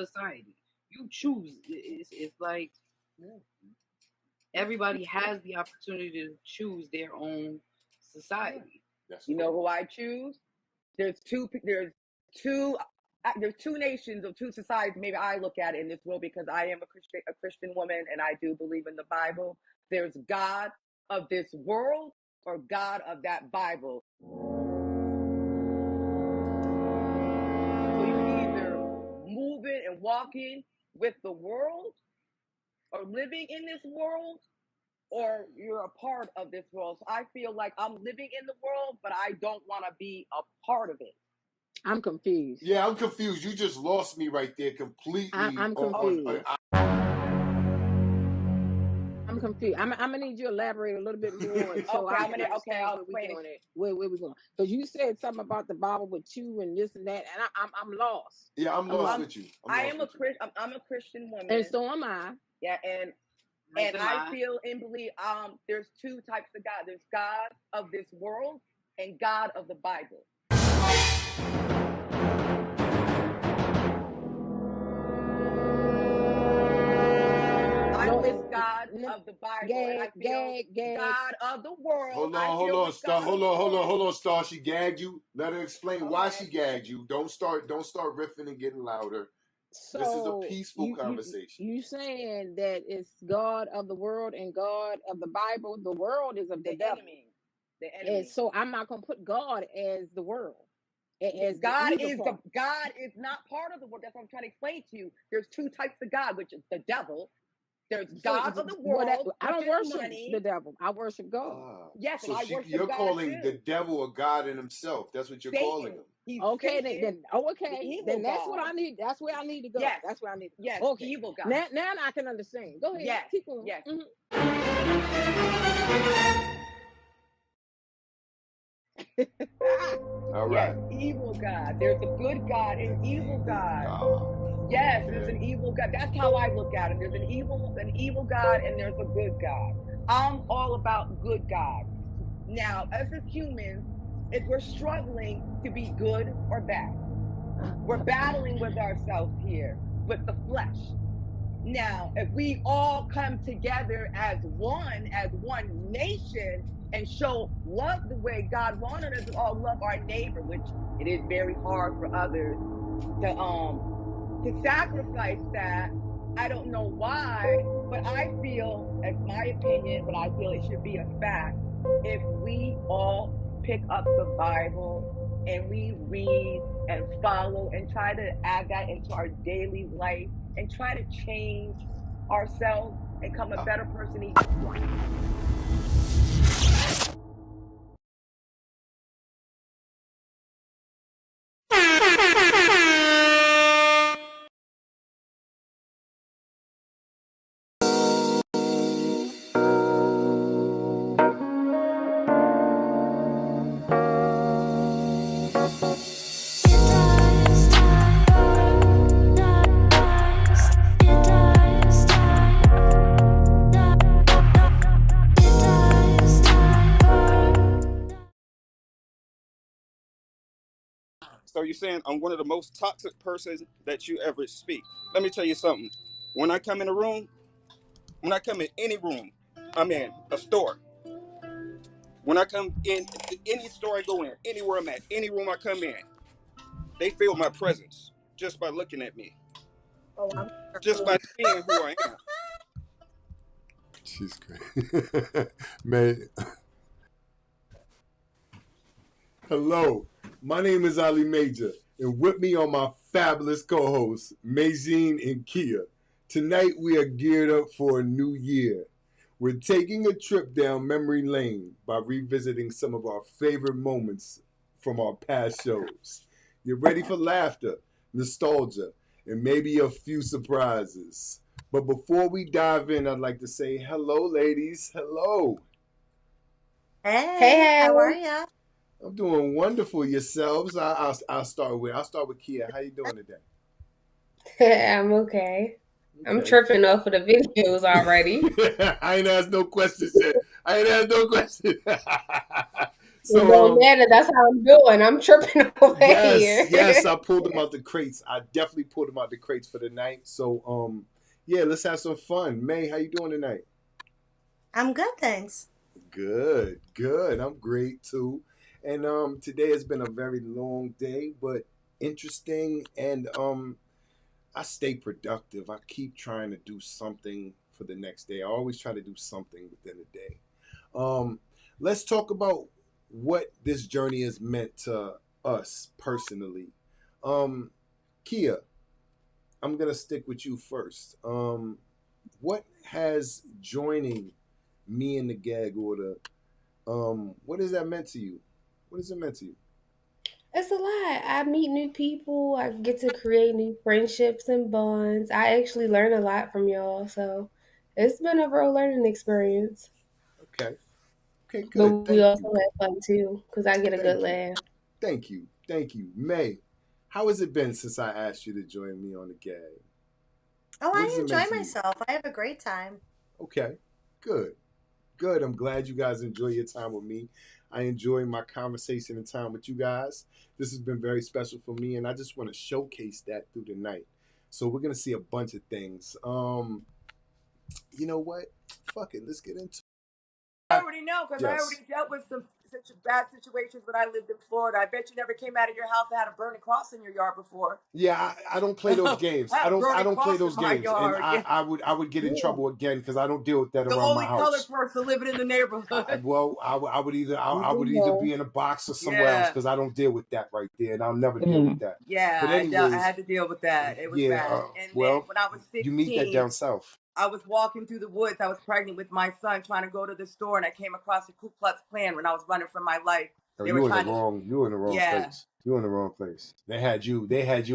society. You choose. It's like everybody has the opportunity to choose their own society. You know who I choose? There's two nations or two societies. Maybe I look at it in this world because I am a Christian woman and I do believe in the Bible. There's God of this world or God of that Bible. So you're either moving and walking with the world or living in this world, or you're a part of this world. So I feel like I'm living in the world, but I don't want to be a part of it. I'm confused. Yeah, I'm confused. You just lost me right there completely. I'm confused. I'm confused. I'm gonna need you to elaborate a little bit more. So I'll explain it. Where we going? Because you said something about the Bible with you and this and that, and I'm lost. Yeah, I'm lost with you. I'm a Christian woman, and so am I. Yeah, and I feel and believe there's two types of God. There's God of this world and God of the Bible. God of the Bible, and I feel God of the world. Hold on, Star. She gagged you. Let her explain why she gagged you. Don't start riffing and getting louder. So this is a peaceful conversation. You saying that it's God of the world and God of the Bible. The world is of the devil. Enemy. The enemy. And so I'm not gonna put God as the world. As God is not part of the world. That's what I'm trying to explain to you. There's two types of God, which is the devil. There's God of the world. I don't worship the devil. I worship God. Yes, so and I worship you're God calling too. the devil a God in himself. That's what you're calling him. Okay, then that's what I need. That's where I need to go. Yes. That's where I need to go. Yes, okay. Evil God. Now I can understand. Go ahead. Yes. Keep going. Yes. All right. Yes, evil God. There's a good God and evil God. Yes, there's an evil God. That's how I look at it. There's an evil God and there's a good God. I'm all about good God. Now, as humans, if we're struggling to be good or bad, we're battling with ourselves here, with the flesh. Now, if we all come together as one nation and show love the way God wanted us to all love our neighbor, which it is very hard for others to sacrifice that. I don't know why, but I feel, as my opinion, but I feel it should be a fact, if we all pick up the Bible and we read and follow and try to add that into our daily life and try to change ourselves and become a better person each So you're saying I'm one of the most toxic persons that you ever speak. Let me tell you something. When I come in a room, when I come in any room, I'm in a store. When I come in any store I go in, anywhere I'm at, any room I come in, they feel my presence just by looking at me. Just by seeing who I am. She's great. Man. Hello, my name is Allee Major, and with me are my fabulous co-hosts, Maie-Jean and Keya. Tonight we are geared up for a new year. We're taking a trip down memory lane by revisiting some of our favorite moments from our past shows. Get ready for laughter, nostalgia, and maybe a few surprises. But before we dive in, I'd like to say hello, ladies. Hello. Hey, how are ya? I'm doing wonderful. Yourselves? I'll start with Keya. How you doing today? I'm okay. I'm tripping off of the videos already. I ain't asked no questions yet. It don't So matter. That's how I'm doing. I'm tripping over here. yes, I pulled them out the crates. I definitely pulled them out the crates for the night. So yeah, let's have some fun. May, how you doing tonight? I'm good, thanks. Good, good. I'm great too. And today has been a very long day, but interesting. And I stay productive. I keep trying to do something for the next day. I always try to do something within a day. Um, let's talk about what this journey has meant to us personally. Um, Keya, I'm gonna stick with you first. What has joining me in the gag order? What has that meant to you? What has it meant to you? It's a lot. I meet new people. I get to create new friendships and bonds. I actually learn a lot from y'all. So it's been a real learning experience. Okay, okay, But good. we Thank also you, have fun too because I get a good thank you, laugh. thank you. May, how has it been since I asked you to join me on the gag? Oh, What has I it meant enjoy to you? myself. I have a great time. Okay, good. Good. I'm glad you guys enjoy your time with me. I enjoy my conversation and time with you guys. This has been very special for me, and I just want to showcase that through the night. So we're gonna see a bunch of things. You know what? Fuck it. Let's get into I already know because I yes. already dealt with some such bad situations when I lived in Florida. I bet you never came out of your house and had a burning cross in your yard before. Yeah, I don't play those games. I I have a don't. I burning don't play cross in those my games, and yard. Yeah. I would get in trouble again because I don't deal with that The around my only colored house. person living in the neighborhood. Well, I would either be in a box or somewhere else Yeah. because I don't deal with that right there, and I'll never deal with that. Yeah, But I anyways, had to deal with that. It was yeah. bad. And then Well, when I was you meet that 16, down south. I was walking through the woods. I was pregnant with my son, trying to go to the store, and I came across the Ku Klux Klan when I was running for my life. Oh, They were trying to, you were in the wrong yeah, place. You were in the wrong place. They had you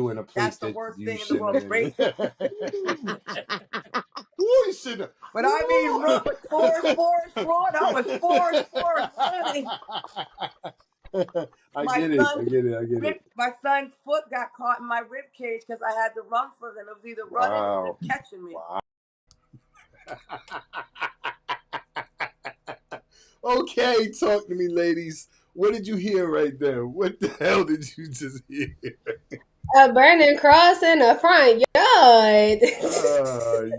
in a place that's the that worst you thing in the shouldn't world. have Race. been. Ooh, you should have. But I mean, Forest, Florida. I was Forest running. I My get it. son, I get it. I get it. my son's foot got caught in my rib cage because I had to run for them. It was either running or them Wow. catching me. Wow. Okay, talk to me, ladies. What did you hear right there? What the hell did you just hear? A burning cross in the front yard.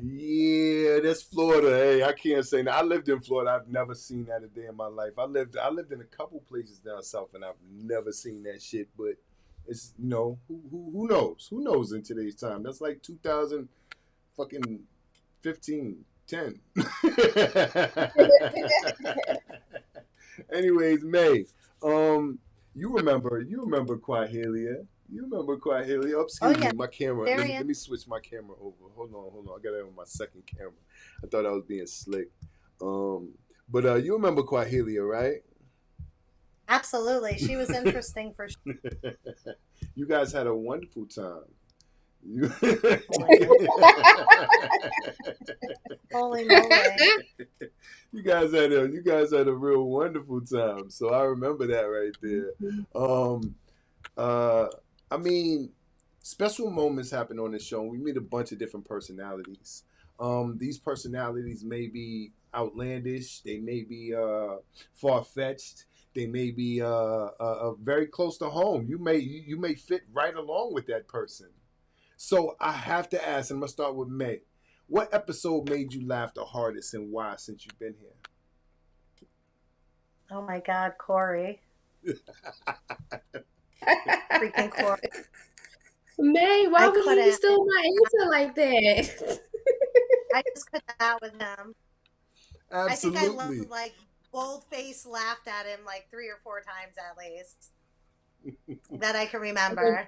Yeah, that's Florida. Hey, I can't say that. I lived in Florida. I've never seen that a day in my life. I lived in a couple places down south, and I've never seen that shit. But it's who knows? Who knows in today's time? That's like 2000 fucking 15, 10. Anyways, May, you remember Quahelia. You remember Quahelia. Oh, Oh, excuse yeah. me, my camera. Very Let me switch my camera over. Hold on. I got it on my second camera. I thought I was being slick. But you remember Quahelia, right? Absolutely. She was interesting for sure. You guys had a wonderful time. You, Holy moly. you guys had a real wonderful time. So I remember that right there. I mean, special moments happen on this show. We meet a bunch of different personalities. These personalities may be outlandish. They may be far fetched. They may be very close to home. You may fit right along with that person. So I have to ask, and I'm gonna start with May. What episode made you laugh the hardest, and why? Since you've been here. Oh my God, Corey. Freaking Corey. May, why I would you couldn't. steal my answer like that? I just couldn't out with him. I think I Absolutely. loved, like, bold face laughed at him like 3 or 4 times at least that I can remember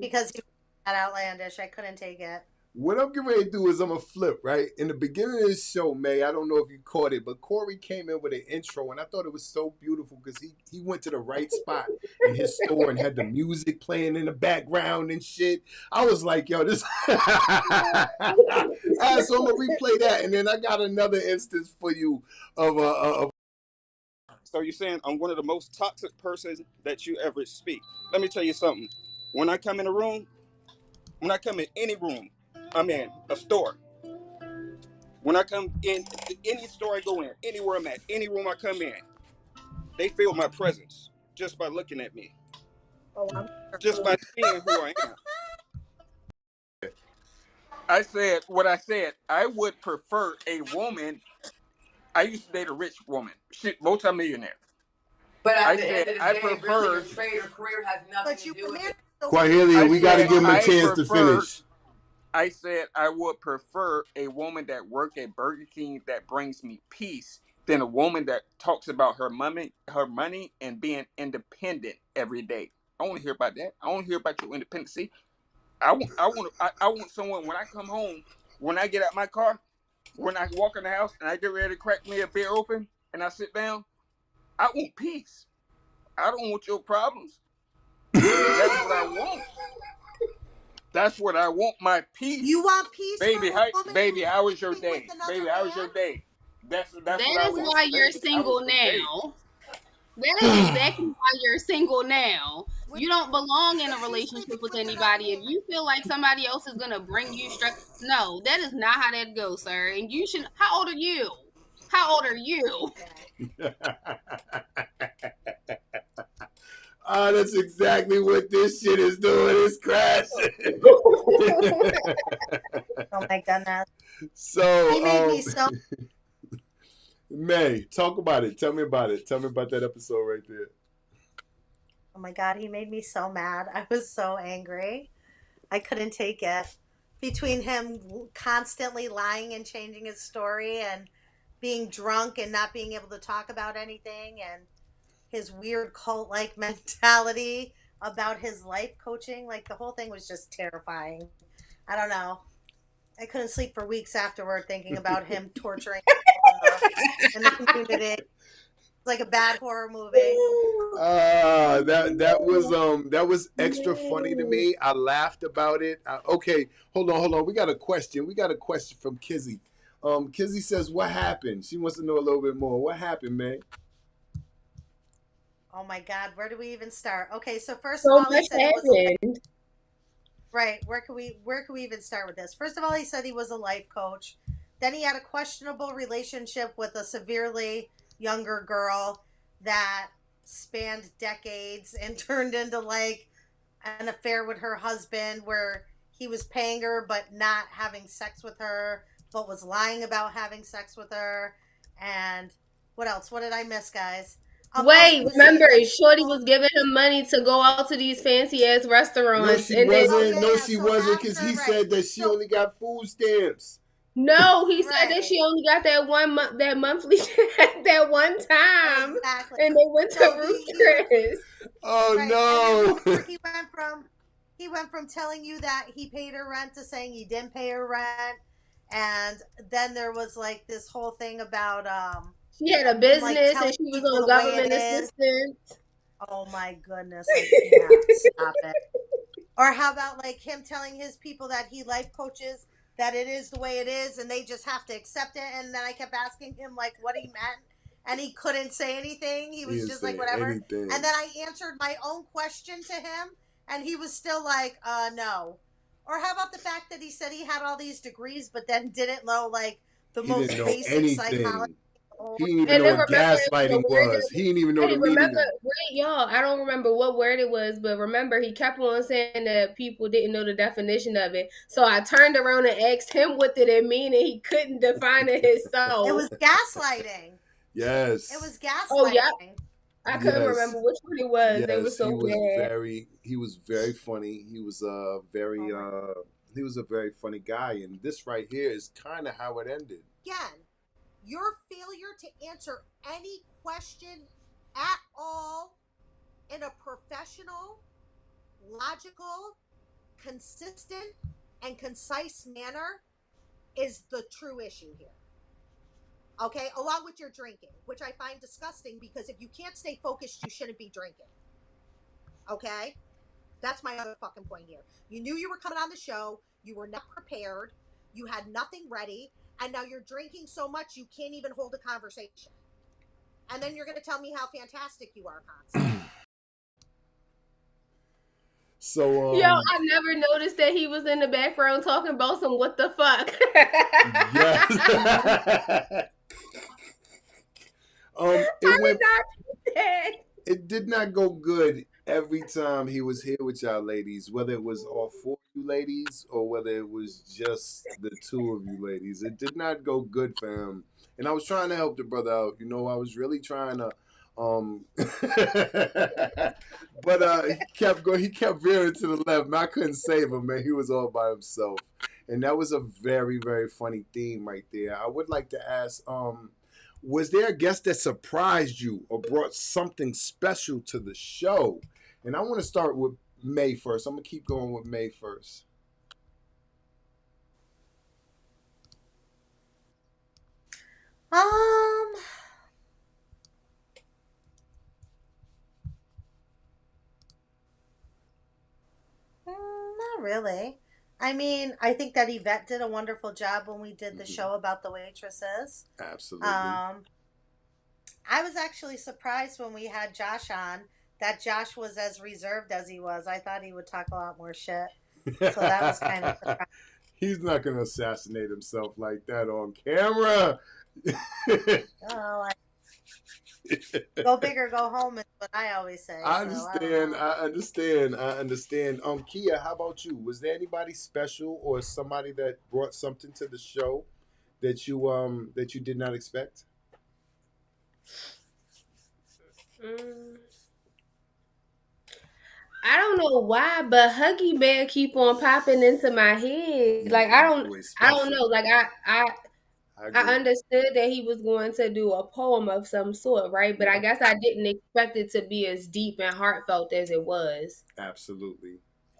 because he was that outlandish. I couldn't take it. What I'm getting ready to do is I'm gonna flip, right? In the beginning of this show, May, I don't know if you caught it, but Corey came in with an intro, and I thought it was so beautiful because he went to the right spot in his store and had the music playing in the background and shit. I was like, yo, this. So I'm gonna replay that, and then I got another instance for you of. So you're saying I'm one of the most toxic persons that you ever speak. Let me tell you something. When I come in a room, when I come in any room, I'm in a store. When I come in any store I go in, anywhere I'm at, any room I come in, they feel my presence. just by looking at me, Oh, I'm just by seeing who I am. I said what I said. I would prefer a woman. I used to date a rich woman, multi-millionaire. But at I the said end of the I day, prefer. really, your trade or career has nothing but to you do were with married it. to the one. Quahelia, we got to give him a chance to finish. I said I would prefer a woman that worked at Burger King that brings me peace than a woman that talks about her money, and being independent every day. I want to hear about that. I want to hear about your independency. I want someone when I come home, when I get out my car, when I walk in the house and I get ready to crack me a beer open and I sit down. I want peace. I don't want your problems. That's what I want. That's what I want. My peace. You want peace, baby. from a woman Baby, how was your with day? another Baby, how was man? your day? That's That what I is want. why you're Baby, how was single your day? now. That is exactly why you're single now. You don't belong in a She's relationship sleeping with with another anybody. If man. you feel like somebody else is gonna bring you stress, no, that is not how that goes, sir. And you should. How old are you? How old are you? Oh, that's exactly what this shit is doing. It's crashing. Oh my goodness. So, He made me so. May, talk about it. Tell me about it. Tell me about that episode right there. Oh my God, he made me so mad. I was so angry. I couldn't take it. Between him constantly lying and changing his story and being drunk and not being able to talk about anything and his weird cult-like mentality about his life coaching, like the whole thing was just terrifying. I don't know. I couldn't sleep for weeks afterward thinking about him torturing people in the community. It's like a bad horror movie. That was extra funny to me. I laughed about it. Okay, hold on. We got a question. From Kizzy. Kizzy says, "What happened?" She wants to know a little bit more. What happened, man? Oh my God, where do we even start? Okay, so first So of all, he much said he was a happened. right. Where can we even start with this? First of all, he said he was a life coach. Then he had a questionable relationship with a severely younger girl that spanned decades and turned into like an affair with her husband where he was paying her but not having sex with her, but was lying about having sex with her. And what else? What did I miss, guys? Wait, remember, Shorty was giving him money to go out to these fancy ass restaurants. No, she and wasn't. then, No, she wasn't, because he said that she only got food stamps. No, he said that she only got that that monthly that one time, exactly. and they went to Ruth Chris. Oh no! He went from telling you that he paid her rent to saying he didn't pay her rent, and then there was like this whole thing about she had a business like, and she was on government assistance. Oh my goodness, I can't stop it. Or how about like him telling his people that he life coaches that it is the way it is and they just have to accept it, and then I kept asking him like what he meant and he couldn't say anything. He was just like whatever. Anything. And then I answered my own question to him and he was still like no. Or how about the fact that he said he had all these degrees but then didn't know like the most basic psychology. He didn't even know what gaslighting was. He didn't even know the meaning of it. Wait, y'all, I don't remember what word it was, but remember he kept on saying that people didn't know the definition of it. So I turned around and asked him what did it mean, and he couldn't define it himself. It was gaslighting. Yes. It was gaslighting. Oh, yeah. I couldn't remember which one it was. Yes, it was so bad. He was very funny. He was a very funny guy, and this right here is kind of how it ended. Again, your failure to answer any question at all in a professional, logical, consistent, and concise manner is the true issue here. Okay, along with your drinking, which I find disgusting because if you can't stay focused, you shouldn't be drinking. Okay? That's my other fucking point here. You knew you were coming on the show, you were not prepared, you had nothing ready, and now you're drinking so much you can't even hold a conversation. And then you're going to tell me how fantastic you are constantly. So, yo, I never noticed that he was in the background talking about some what the fuck. Yes. it did not go good every time he was here with y'all ladies, whether it was all four of you ladies or whether it was just the two of you ladies. It did not go good for him. And I was trying to help the brother out. You know, I was really trying to but he kept veering to the left. Man, I couldn't save him, man. He was all by himself. And that was a very, very funny theme right there. I would like to ask, was there a guest that surprised you or brought something special to the show? And I want to start with May first. I'm gonna keep going with May first. Not really. I mean, I think that Yvette did a wonderful job when we did the show about the waitresses. Absolutely. I was actually surprised when we had Josh on that Josh was as reserved as he was. I thought he would talk a lot more shit. So that was kind of surprising. He's not going to assassinate himself like that on camera. Oh, go big or go home is what I always say. I understand. I understand. Keya, how about you? Was there anybody special or somebody that brought something to the show that you did not expect? I don't know why, but Huggy Bear keep on popping into my head. Like I don't know. Like I understood that he was going to do a poem of some sort, right? But I guess I didn't expect it to be as deep and heartfelt as it was. Absolutely.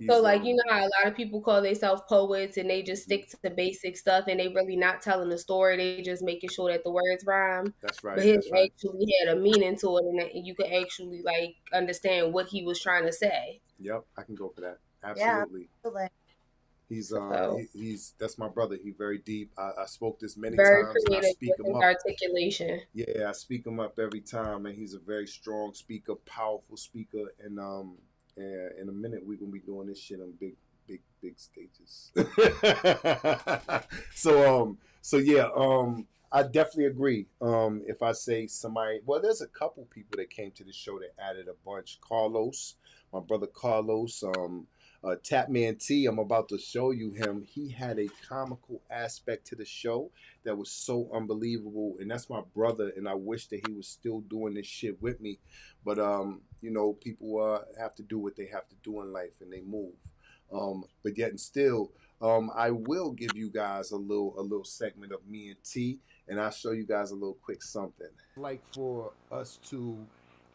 So, like, you know how a lot of people call themselves poets and they just stick to the basic stuff and they really not telling the story. They just making sure that the words rhyme. That's right. But his actually had a meaning to it and you could actually, like, understand what he was trying to say. Yep, I can go for that. Absolutely. Yeah, He's that's my brother. He's very deep. I spoke this many very times. And I speak him up. Articulation. Yeah, I speak him up every time, and he's a very strong speaker, powerful speaker, and in a minute we're gonna be doing this shit on big stages. So yeah, I definitely agree. If I say somebody, well, there's a couple people that came to the show that added a bunch. Carlos, my brother Carlos, Tapman T, I'm about to show you him. He had a comical aspect to the show that was so unbelievable, and that's my brother, and I wish that he was still doing this shit with me. But you know, people have to do what they have to do in life, and they move. But yet and still, I will give you guys a little segment of me and T, and I'll show you guys a little quick something. Like for us to,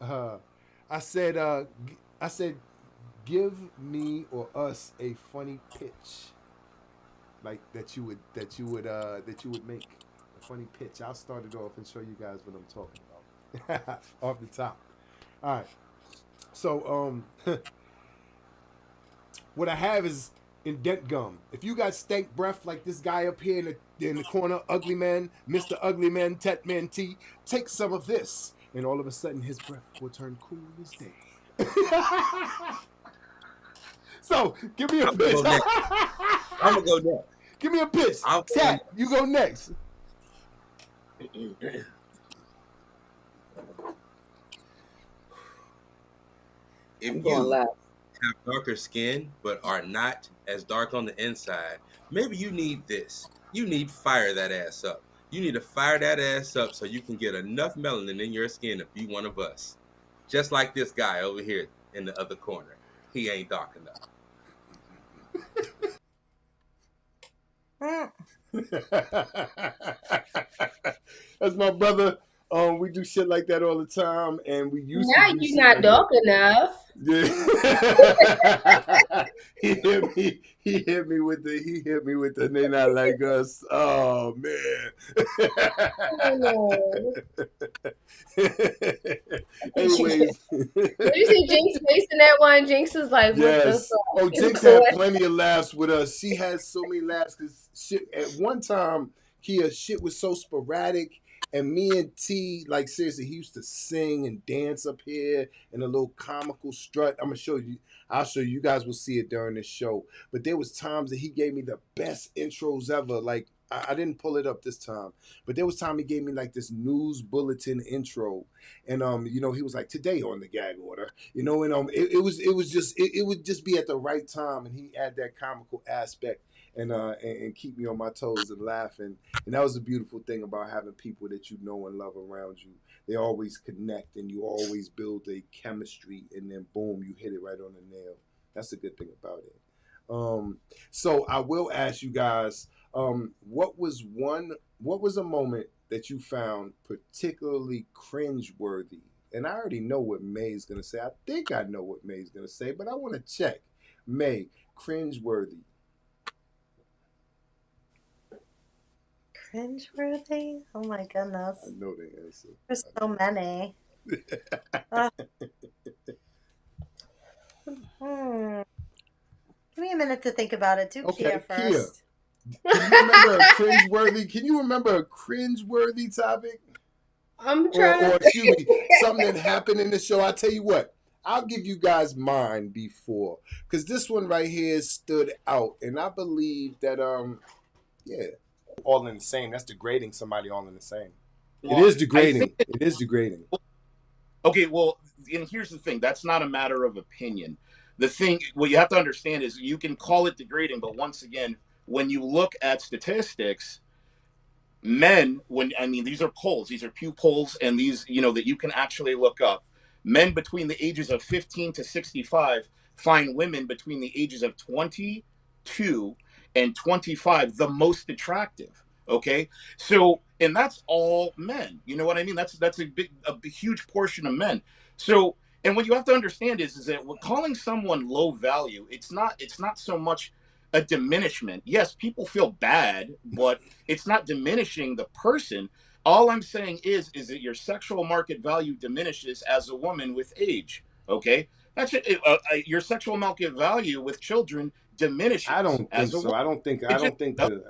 I said, give me or us a funny pitch, like that you would make a funny pitch. I'll start it off and show you guys what I'm talking about off the top. All right. So what I have is indent gum. If you got stank breath like this guy up here in the corner, Ugly Man, Mr. Ugly Man, Tatman T, take some of this, and all of a sudden his breath will turn cool as day. So, give me a pitch. I'm gonna go next. Give me a pitch. Tat, you go next. If you have darker skin but are not as dark on the inside, maybe you need this. You need to fire that ass up. You need to fire that ass up so you can get enough melanin in your skin to be one of us. Just like this guy over here in the other corner. He ain't dark enough. That's my brother. We do shit like that all the time, and we used now to. Now you're not dark enough. Yeah. He hit me with the they not like us. Oh man. Anyways. Did you see Jinx facing that one? Jinx is like, what the fuck? Oh, Jinx had plenty of laughs with us. She had so many laughs because shit at one time, Keya, shit was so sporadic. And me and T, like seriously, he used to sing and dance up here in a little comical strut. I'm gonna show you. I'll show you. You guys will see it during this show. But there was times that he gave me the best intros ever. Like I didn't pull it up this time, but there was time he gave me like this news bulletin intro, and he was like, today on the gag order, and it would just be at the right time, and he had that comical aspect, and keep me on my toes and laughing, and that was the beautiful thing about having people that you know and love around you. They always connect, and you always build a chemistry, and then boom, you hit it right on the nail. That's the good thing about it. So I will ask you guys, what was a moment that you found particularly cringeworthy? And I already know what May's gonna say. I think I know what May's gonna say, but I want to check. May, cringeworthy. Cringeworthy? Oh my goodness. I know the answer. There's so many. Give me a minute to think about it. Do Okay, Keya first. Keya. Can you remember a cringeworthy topic? I'm trying or excuse me, something that happened in the show. I'll tell you what, I'll give you guys mine before, because this one right here stood out, and I believe that all in the same. That's degrading somebody all in the same. Well, it is degrading. It is degrading. Okay, well, and here's the thing. That's not a matter of opinion. The thing, what you have to understand is you can call it degrading, but once again, when you look at statistics, men, these are polls, these are Pew polls, and these, that you can actually look up. Men between the ages of 15 to 65 find women between the ages of 22 and 25 the most attractive. Okay, so, and that's all men. You know what I mean? That's a huge portion of men. So, and what you have to understand is that we're calling someone low value. It's not so much a diminishment. Yes, people feel bad, but it's not diminishing the person. All I'm saying is that your sexual market value diminishes as a woman with age. Okay, that's it. Your sexual market value with children diminishes. I don't think so. I don't think that.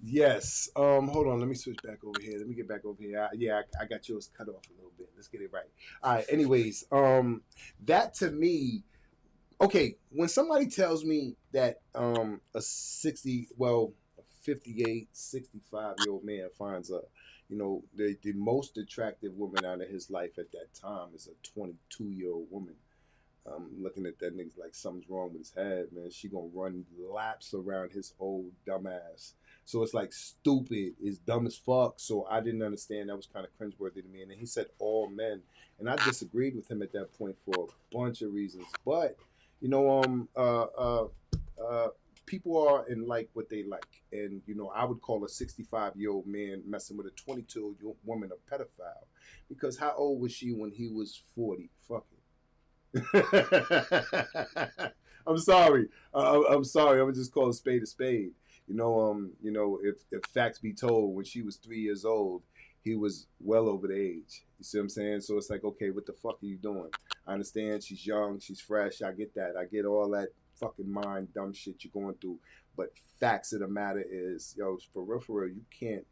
Yes. Hold on. Let me switch back over here. Let me get back over here. I got yours cut off a little bit. Let's get it right. All right. Anyways, that to me, okay, when somebody tells me that a 58, 65-year-old man finds the most attractive woman out of his life at that time is a 22-year-old woman. I'm looking at that nigga like something's wrong with his head, man. She gonna run laps around his old dumbass. So it's like stupid, it's dumb as fuck. So I didn't understand. That was kind of cringeworthy to me. And then he said all men, and I disagreed with him at that point for a bunch of reasons. But people are in like what they like, and I would call a 65-year-old man messing with a 22-year-old woman a pedophile, because how old was she when he was 40? Fuck it. I'm sorry. I'm sorry. I'm just call a spade a spade. If facts be told, when she was 3 years old, he was well over the age. You see what I'm saying? So it's like, okay, what the fuck are you doing? I understand she's young, she's fresh. I get that. I get all that fucking mind dumb shit you're going through. But facts of the matter is, for real, you can't.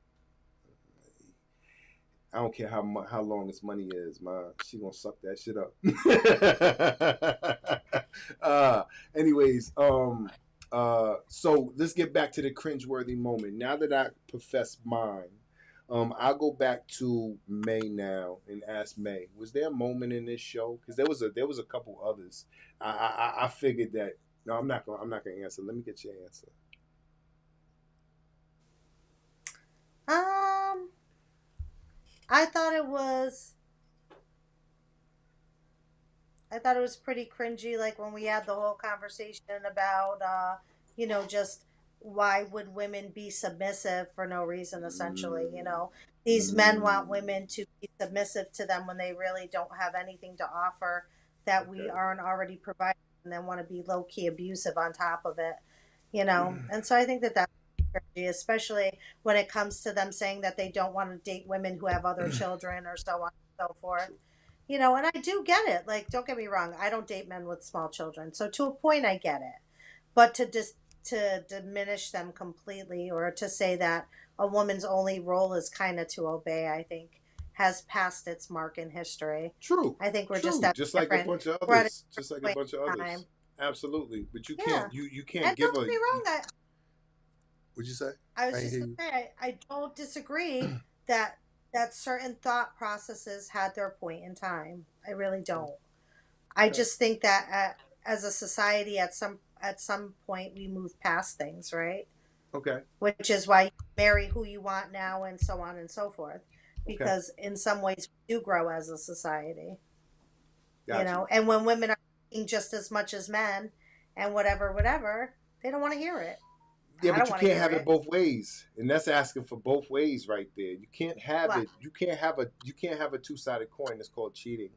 I don't care how long this money is, man. She gonna suck that shit up. Anyways, so let's get back to the cringeworthy moment. Now that I profess mine, I'll go back to May now and ask May. Was there a moment in this show? Because there was a couple others. I figured that. No, I'm not gonna answer. Let me get your answer. I thought it was pretty cringy, like when we had the whole conversation about, just why would women be submissive for no reason, essentially. These men want women to be submissive to them when they really don't have anything to offer that we aren't already providing, and then want to be low-key abusive on top of it, And so I think that's cringy, especially when it comes to them saying that they don't want to date women who have other children or so on and so forth. And I do get it. Like, don't get me wrong. I don't date men with small children. So to a point, I get it. But to diminish them completely, or to say that a woman's only role is kind of to obey, I think has passed its mark in history. True. I think we're just like a bunch of others. Just like a bunch of others. Absolutely. But you can't. You can't and give don't get me wrong. What'd you say? I was I ain't just hear gonna you. say I don't disagree that certain thought processes had their point in time. I really don't. I Okay. just think that as a society, at some point, we move past things, right? Okay. Which is why you marry who you want now, and so on and so forth. Okay. Because in some ways, we do grow as a society, you Got you. know. And when women are making just as much as men, and whatever, they don't want to hear it. Yeah, I but don't you want to can't hear have it it. both ways, and that's asking for both ways right there. You can't have What? it. You can't have a two-sided coin. It's called cheating.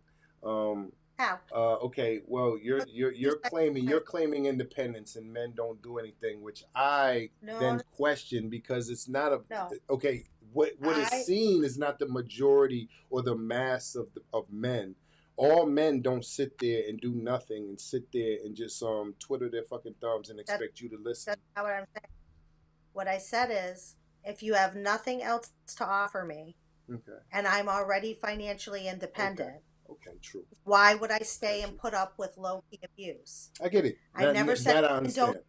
Um, How? okay, well, you're What's you're two you're sides claiming of the you're coin? claiming independence, and men don't do anything, which I No, then no, question because it's not a no. okay. What is I seen is not the majority or the mass of men. All men don't sit there and do nothing and sit there and just twiddle their fucking thumbs and that expect you to listen. that's not what I'm saying. What I said is, if you have nothing else to offer me, Okay. and I'm already financially Okay. independent, Okay. True. why would I stay Got and you. put up with low key abuse? I get it. I never said That I men don't understand.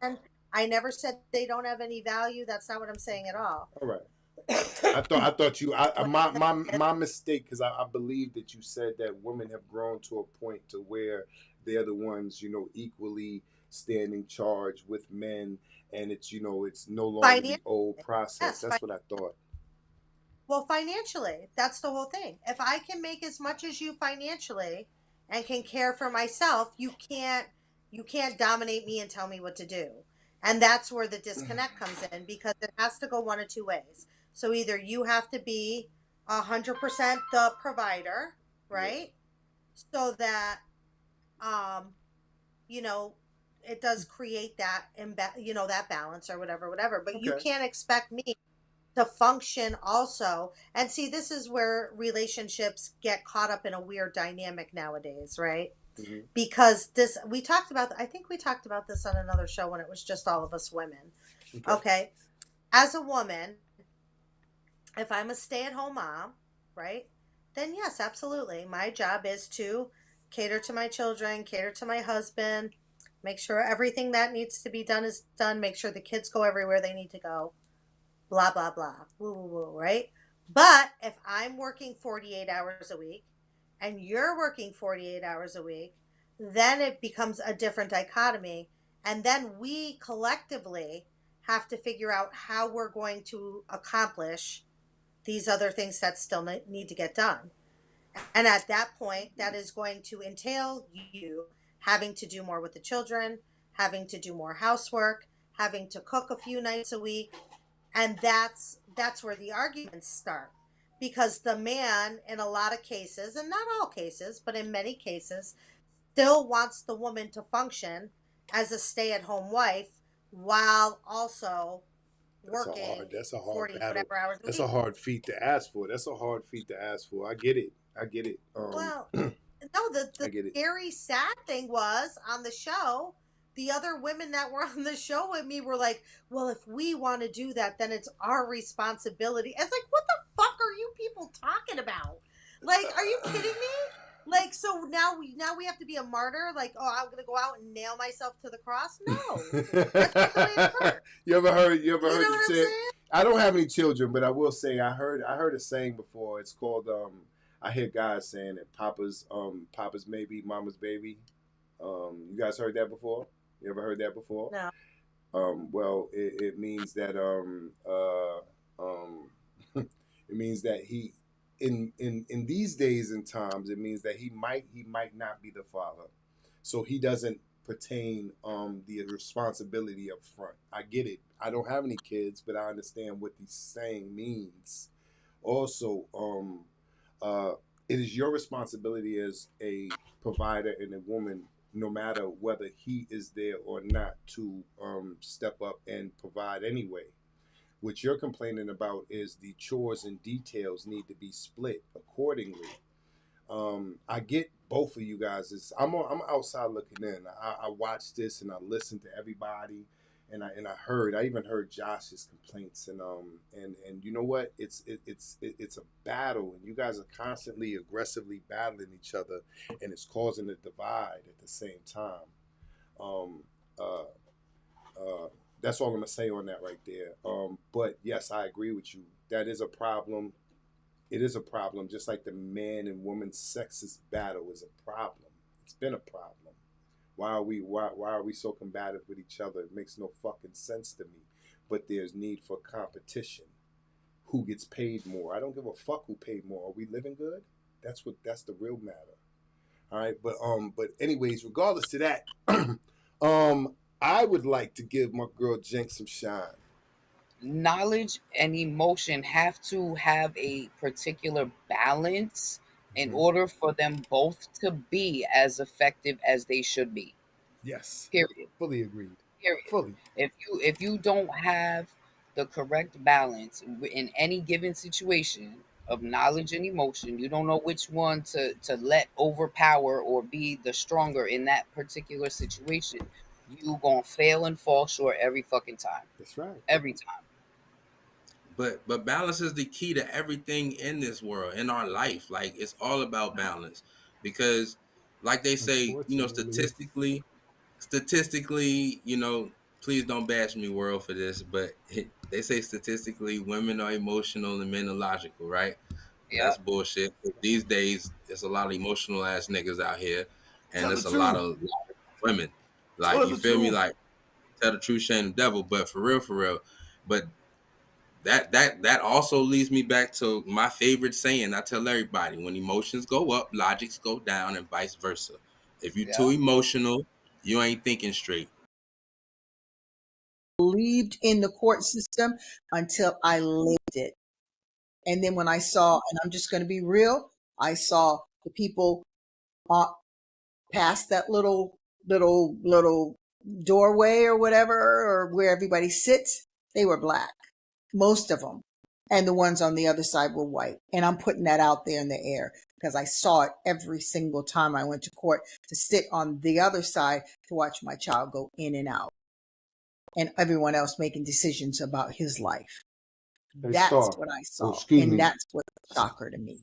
men. I never said they don't have any value. That's not what I'm saying at all. All right. I thought you. What My I'm my saying is, my mistake because I believe that you said that women have grown to a point to where they're the ones equally standing charge with men, and it's no longer financially, the old process. yes. That's what I thought. Well, financially, that's the whole thing. If I can make as much as you financially and can care for myself, you can't dominate me and tell me what to do. And that's where the disconnect comes in, because it has to go one of two ways. So either you have to be 100% the provider, Yeah. right? So that um you know it does create that that balance, or whatever, but you Okay. can't expect me to function also. And see, this is where relationships get caught up in a weird dynamic nowadays, right? Hmm. Because this we talked about I think we talked about this on another show when it was just all of us women. Okay. Okay, as a woman, if I'm a stay-at-home mom, right, then yes, absolutely, my job is to cater to my children, cater to my husband, make sure everything that needs to be done is done, make sure the kids go everywhere they need to go, blah blah blah, woo woo woo, right? But if I'm working 48 hours a week and you're working 48 hours a week, then it becomes a different dichotomy, and then we collectively have to figure out how we're going to accomplish these other things that still need to get done. And at that point, that is going to entail you having to do more with the children, having to do more housework, having to cook a few nights a week, and that's where the arguments start, because the man, in a lot of cases, and not all cases, but in many cases, still wants the woman to function as a stay-at-home wife while also That's a hard. working That's a hard 40 battle. whatever hours a That's a week. hard feat to ask for. That's a hard feat to ask for. I get it. I get it. Well, no, I the get it. scary sad thing was, on the show, the other women that were on the show with me were like, well, if we want to do that, then it's our responsibility. It's like, what the fuck are you people talking about? Like, are you kidding me? Like, so now we have to be a martyr? Like, oh, I'm gonna go out and nail myself to the cross? No, that's not the way it works. You ever heard? You ever You know heard it what I'm said? saying? I don't have any children, but I will say I heard a saying before. It's called I hear guys saying it. Papa's maybe mama's baby. You guys heard that before? You ever heard that before? No. Well, it means that it means that he in these days and times, it means that he might not be the father, so he doesn't pertain the responsibility up front. I get it. I don't have any kids, but I understand what the saying means. Also, uh, it is your responsibility as a provider and a woman, no matter whether he is there or not, to step up and provide anyway. What you're complaining about is the chores and details need to be split accordingly. I get both of you guys. I'm outside looking in. I watched this and I listened to everybody, and I even heard Josh's complaints, and you know what? It's a battle, and you guys are constantly aggressively battling each other, and it's causing a divide at the same time. Um, uh, uh, That's all I'm gonna say on that right there. But yes, I agree with you. That is a problem. It is a problem, just like the man and woman sexist battle is a problem. It's been a problem. Why are we so combative with each other? It makes no fucking sense to me. But there's need for competition. Who gets paid more? I don't give a fuck who paid more. Are we living good? That's the real matter. All right, but anyways, regardless to that, I would like to give my girl Jinx some shine. Knowledge and emotion have to have a particular balance in order for them both to be as effective as they should be. Yes. Period. Fully agreed. Period. Fully. If you don't have the correct balance in any given situation of knowledge and emotion, you don't know which one to let overpower or be the stronger in that particular situation, you gonna fail and fall short every fucking time. That's right. Every time. But balance is the key to everything in this world, in our life. Like, it's all about balance, because like they say, statistically, please don't bash me, world, for this, but they say statistically women are emotional and men are logical, right? Yeah. That's bullshit. These days there's a lot of emotional ass niggas out here, and there's a lot of women. Like, you feel me? Like, tell the truth, shame the devil. But for real, but that also leads me back to my favorite saying I tell everybody: when emotions go up, logics go down, and vice versa. If you're too emotional, you ain't thinking straight. Believed in the court system until I lived it. And then when I saw, and I'm just going to be real, I saw the people past that little doorway or whatever, or where everybody sits, they were black, most of them. And the ones on the other side were white. And I'm putting that out there in the air because I saw it every single time I went to court to sit on the other side to watch my child go in and out. And everyone else making decisions about his life. That's what I saw. And that's what's a shocker to me.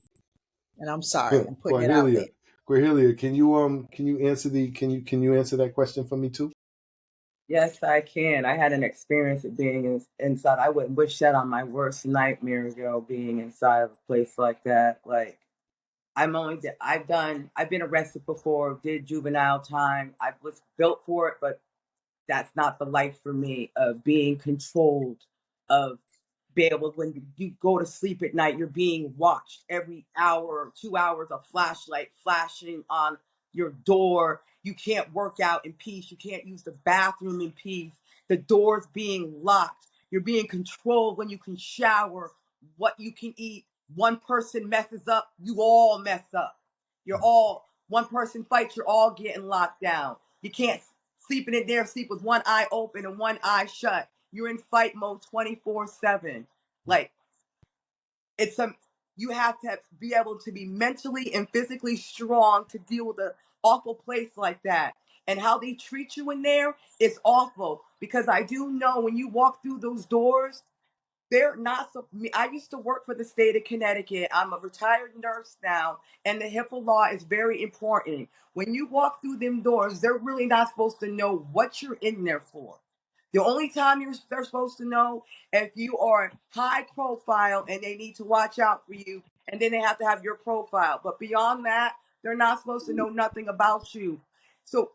And I'm sorry, I'm putting it out there. Cornelia, can you answer that question for me too? Yes, I can. I had an experience of being inside. I wouldn't wish that on my worst nightmare, being inside of a place like that. Like, I've been arrested before, did juvenile time. I was built for it, but that's not the life for me, of being controlled, of being able, when you go to sleep at night, you're being watched every hour or 2 hours, a flashlight flashing on your door. You can't work out in peace. You can't use the bathroom in peace. The door's being locked. You're being controlled when you can shower, what you can eat. One person messes up, you all mess up. One person fights, you're all getting locked down. You can't sleeping in there, sleep with one eye open and one eye shut. You're in fight mode 24/7. Like, you have to be able to be mentally and physically strong to deal with an awful place like that. And how they treat you in there is awful, because I do know when you walk through those doors, they're not so. I used to work for the state of Connecticut. I'm a retired nurse now, and the HIPAA law is very important. When you walk through them doors, they're really not supposed to know what you're in there for. The only time they're supposed to know if you are high profile and they need to watch out for you, and then they have to have your profile. But beyond that, they're not supposed to know nothing about you. So,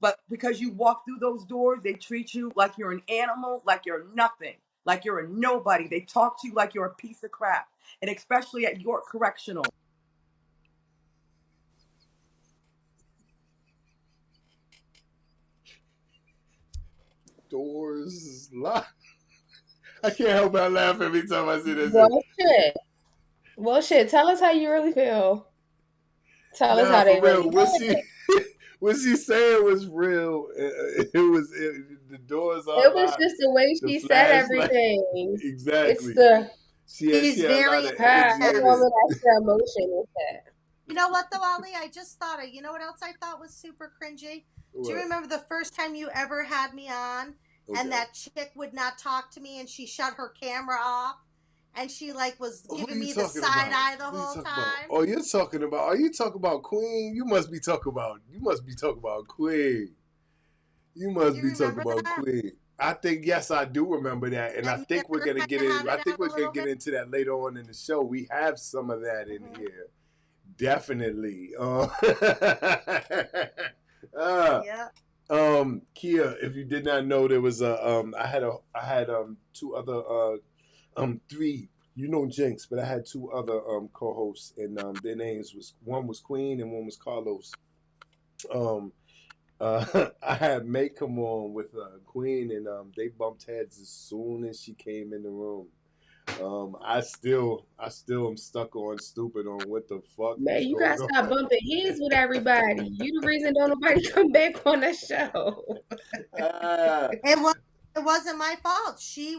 but because you walk through those doors, they treat you like you're an animal, like you're nothing, like you're a nobody. They talk to you like you're a piece of crap, and especially at York Correctional. Doors locked. I can't help but laugh every time I see this. Well, shit. Tell us how you really feel. Tell us how they really feel. What she saying was real. The doors are. It was just the way she said everything. Exactly. He's very emotion with that. You know what though, Allee? I just thought of. You know what else I thought was super cringy? What? Do you remember the first time you ever had me on, and that chick would not talk to me, and she shut her camera off, and she was giving me the side eye the whole time? Are you talking about Queen? You must be talking about Queen. You must be talking about Queen. I think yes, I do remember that, and I And think we're never gonna kind get of in. had I it think out we're a gonna little get bit. into that later on in the show. We have some of that in here, definitely. Yeah. Keya, if you did not know, there was I had two other three. You know Jinx, but I had two other co-hosts, and their names was one was Queen and one was Carlos. Um, I had May come on with Queen, and they bumped heads as soon as she came in the room. I still am stuck on stupid on what the fuck Man, is you gotta going on. stop bumping heads with everybody. You the reason don't nobody come back on the show. It was it wasn't my fault. She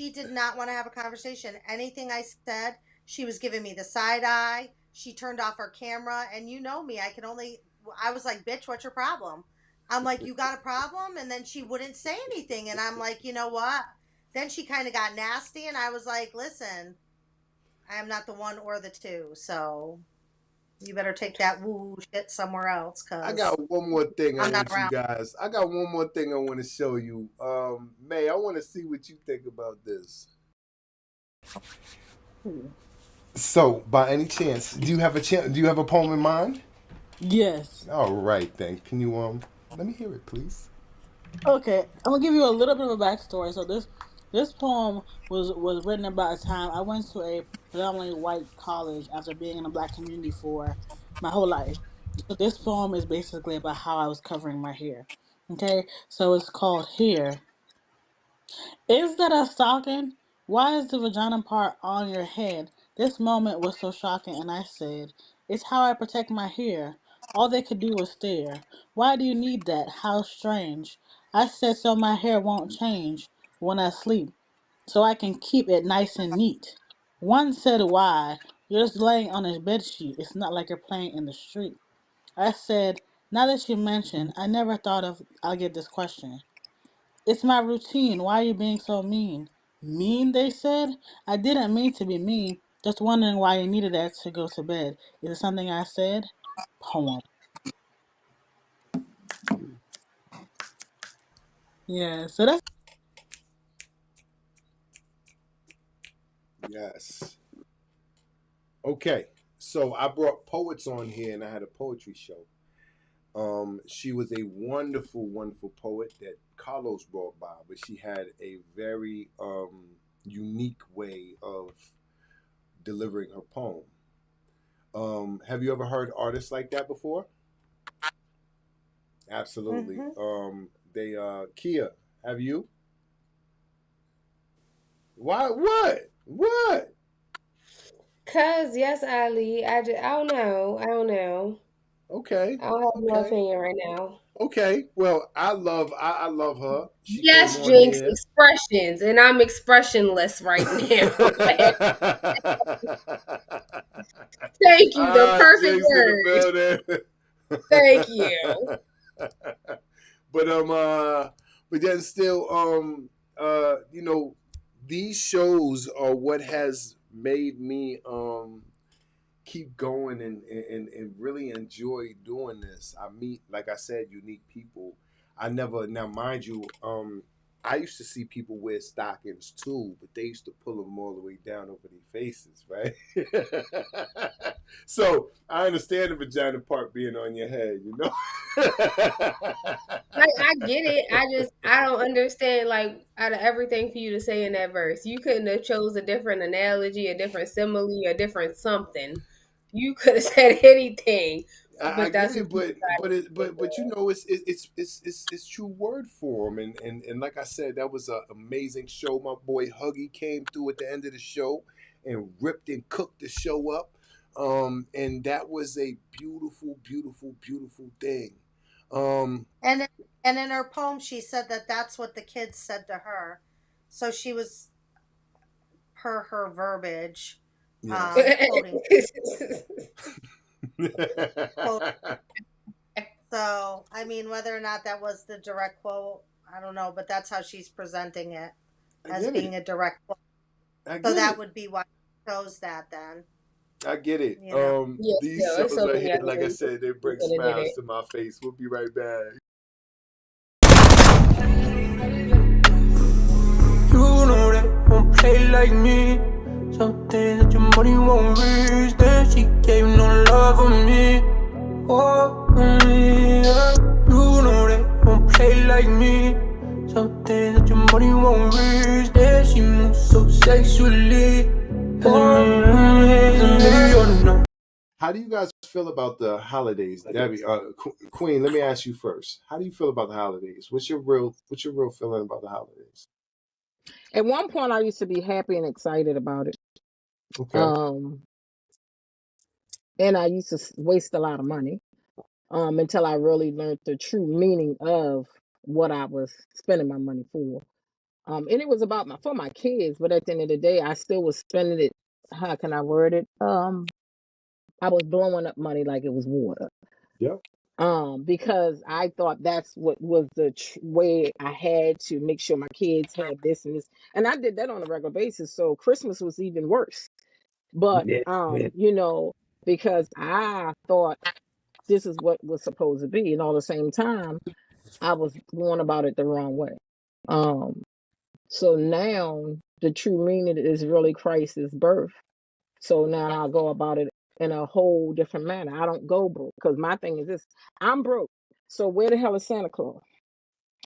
did not want to have a conversation. Anything I said, she was giving me the side eye. She turned off her camera, and you know me, I was like, "Bitch, what's your problem?" I'm like, "You got a problem?" And then she wouldn't say anything, and I'm like, "You know what?" Then she kind of got nasty, and I was like, "Listen, I am not the one or the two, so you better take that woo shit somewhere else, I cause got one more thing I I'm not want you around." guys. I got one more thing I want to show you. May, I want to see what you think about this. So, by any chance, do you have a Do you have a poem in mind? Yes. All right, then. Can you let me hear it, please? Okay, I'm gonna give you a little bit of a backstory. So this poem was written about a time I went to a predominantly white college after being in a black community for my whole life. So this poem is basically about how I was covering my hair. Okay, so it's called Hair. Is that a stocking? Why is the vagina part on your head? This moment was so shocking, and I said, "It's how I protect my hair." All they could do was stare. "Why do you need that? How strange." I said, "So my hair won't change when I sleep, so I can keep it nice and neat." One said, "Why? You're just laying on a bed sheet. It's not like you're playing in the street." I said, "Now that you mention, I never thought of I'll get this question. It's my routine. Why are you being so mean?" "Mean?" they said. "I didn't mean to be mean. Just wondering why you needed that to go to bed. Is it something I said?" Poem. Yeah, so that's Yes. Okay. So I brought poets on here, and I had a poetry show. She was a wonderful, wonderful poet that Carlos brought by, but she had a very unique way of delivering her poem. Have you ever heard artists like that before? Absolutely. Mm-hmm. They Keya, have you? Why? What? What? Cause yes, Ali, I don't know. I don't know. Okay. I don't have no Okay. opinion right now. Okay. Well, I love her. She came Yes, on Jinx, here. expressions, and I'm expressionless right now. Thank you. The perfect Jake's in the word. building. Thank you. but but then still you know, these shows are what has made me keep going and really enjoy doing this. I meet, like I said, unique people. I never, now mind you, I used to see people wear stockings too, but they used to pull them all the way down over their faces, right? So I understand the vagina part being on your head, you know. I get it. I don't understand, like, out of everything for you to say in that verse, you couldn't have chose a different analogy, a different simile, a different something. You could have said anything, I but get that's what it, you but you decided know, it's true word form, and like I said, that was an amazing show. My boy Huggy came through at the end of the show and ripped and cooked the show up, and that was a beautiful, beautiful, beautiful thing. And in, and in her poem, she said that that's what the kids said to her. So she was, per her verbiage, Yes. quoting to quote. So I mean, whether or not that was the direct quote, I don't know, but that's how she's presenting it, I as get being it. a direct quote. I So get that it. would be why she chose that then. I get it. You know. Yeah, These still, it's shows so right many here, other like I ways said, they you bring could have did smiles it. to my face. We'll be right back. like me. Something that your money won't reach. That she gave no love for me. Oh, yeah. You know they won't play like me. Something that your money won't reach. That she moves so sexually. Oh, how do you guys feel about the holidays, Debbie? Queen, let me ask you first. How do you feel about the holidays? What's your real feeling about the holidays? At one point, I used to be happy and excited about it. Okay. And I used to waste a lot of money until I really learned the true meaning of what I was spending my money for. And it was about for my kids, but at the end of the day, I still was spending it. How can I word it? I was blowing up money like it was water. Yeah. Because I thought that's what was the way I had to make sure my kids had this and this, and I did that on a regular basis. So Christmas was even worse. But you know, because I thought this is what was supposed to be, and all the same time, I was going about it the wrong way. So now the true meaning is really Christ's birth. So now I go about it in a whole different manner. I don't go broke because my thing is this: I'm broke. So where the hell is Santa Claus?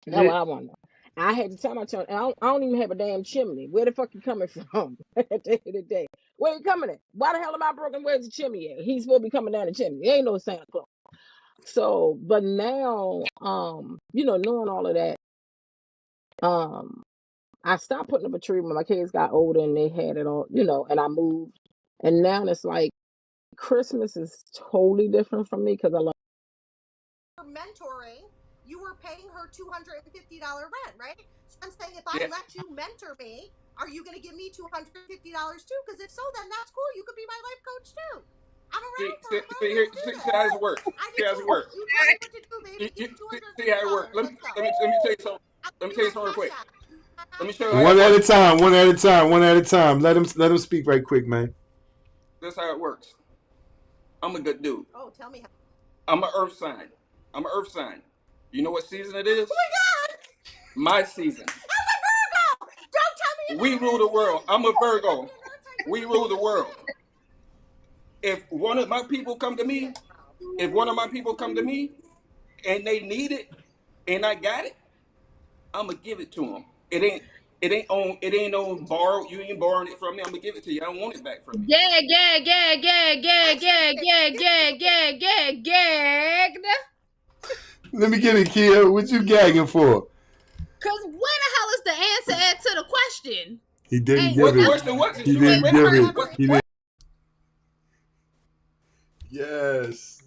That's what I want to know. I had to tell my children, I don't even have a damn chimney. Where the fuck you coming from? At the end of the day, where you coming at? Why the hell am I broken? Where's the chimney at? He's supposed to be coming down the chimney. There ain't no Santa Claus. So, but now, you know, knowing all of that, I stopped putting up a tree when my kids got older and they had it all, you know, and I moved. And now it's like Christmas is totally different from me because I love mentoring. You were paying her $250 rent, right? So I'm saying, if I let you mentor me, are you going to give me $250 too? Because if so, then that's cool. You could be my life coach too. I'm around for it, bro. See how it works. See how it works. You tell me what to do, baby. Give me $250. See how it works. Let me tell you something. Let me tell you something real quick. Let me show you how One it at a works. time. One at a time. One at a time. Let him speak right quick, man. That's how it works. I'm a good dude. Oh, tell me how. I'm an earth sign. I'm an earth sign. You know what season it is? Oh my God! My season. I'm a Virgo! Don't tell me. We rule the world. I'm a Virgo. We rule the world. If one of my people come to me, and they need it, and I got it, I'm gonna give it to them. It ain't on borrow. You ain't borrowing it from me. I'm gonna give it to you. I don't want it back from you. Gag. Let me get it, Keya. What you gagging for? Cause where the hell is the answer to the question? He didn't What give it. question was it? He didn't give it. He didn't. Yes.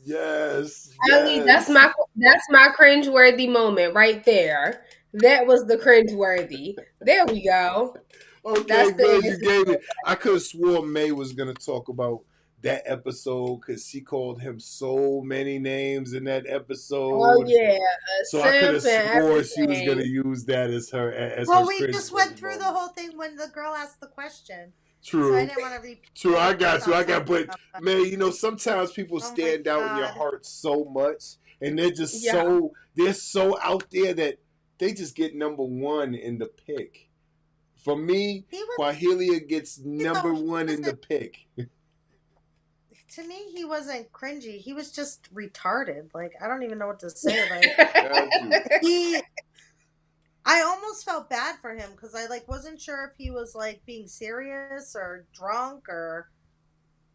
Allie, that's my cringeworthy moment right there. That was the cringeworthy. There we go. Okay, that's good. You gave it. I could have swore May was gonna talk about that episode because she called him so many names in that episode. Oh yeah, so I could have swore she was gonna use that as her. As well, her we just went through the whole thing when the girl asked the question. True. So I didn't want to repeat. True, I got you. But man, you know, sometimes people stand out in your heart so much, and they're just so out there that they just get number one in the pick. For me, Quahelia gets number one in the pick. To me, he wasn't cringy. He was just retarded. Like, I don't even know what to say. Like, I almost felt bad for him because I wasn't sure if he was being serious or drunk or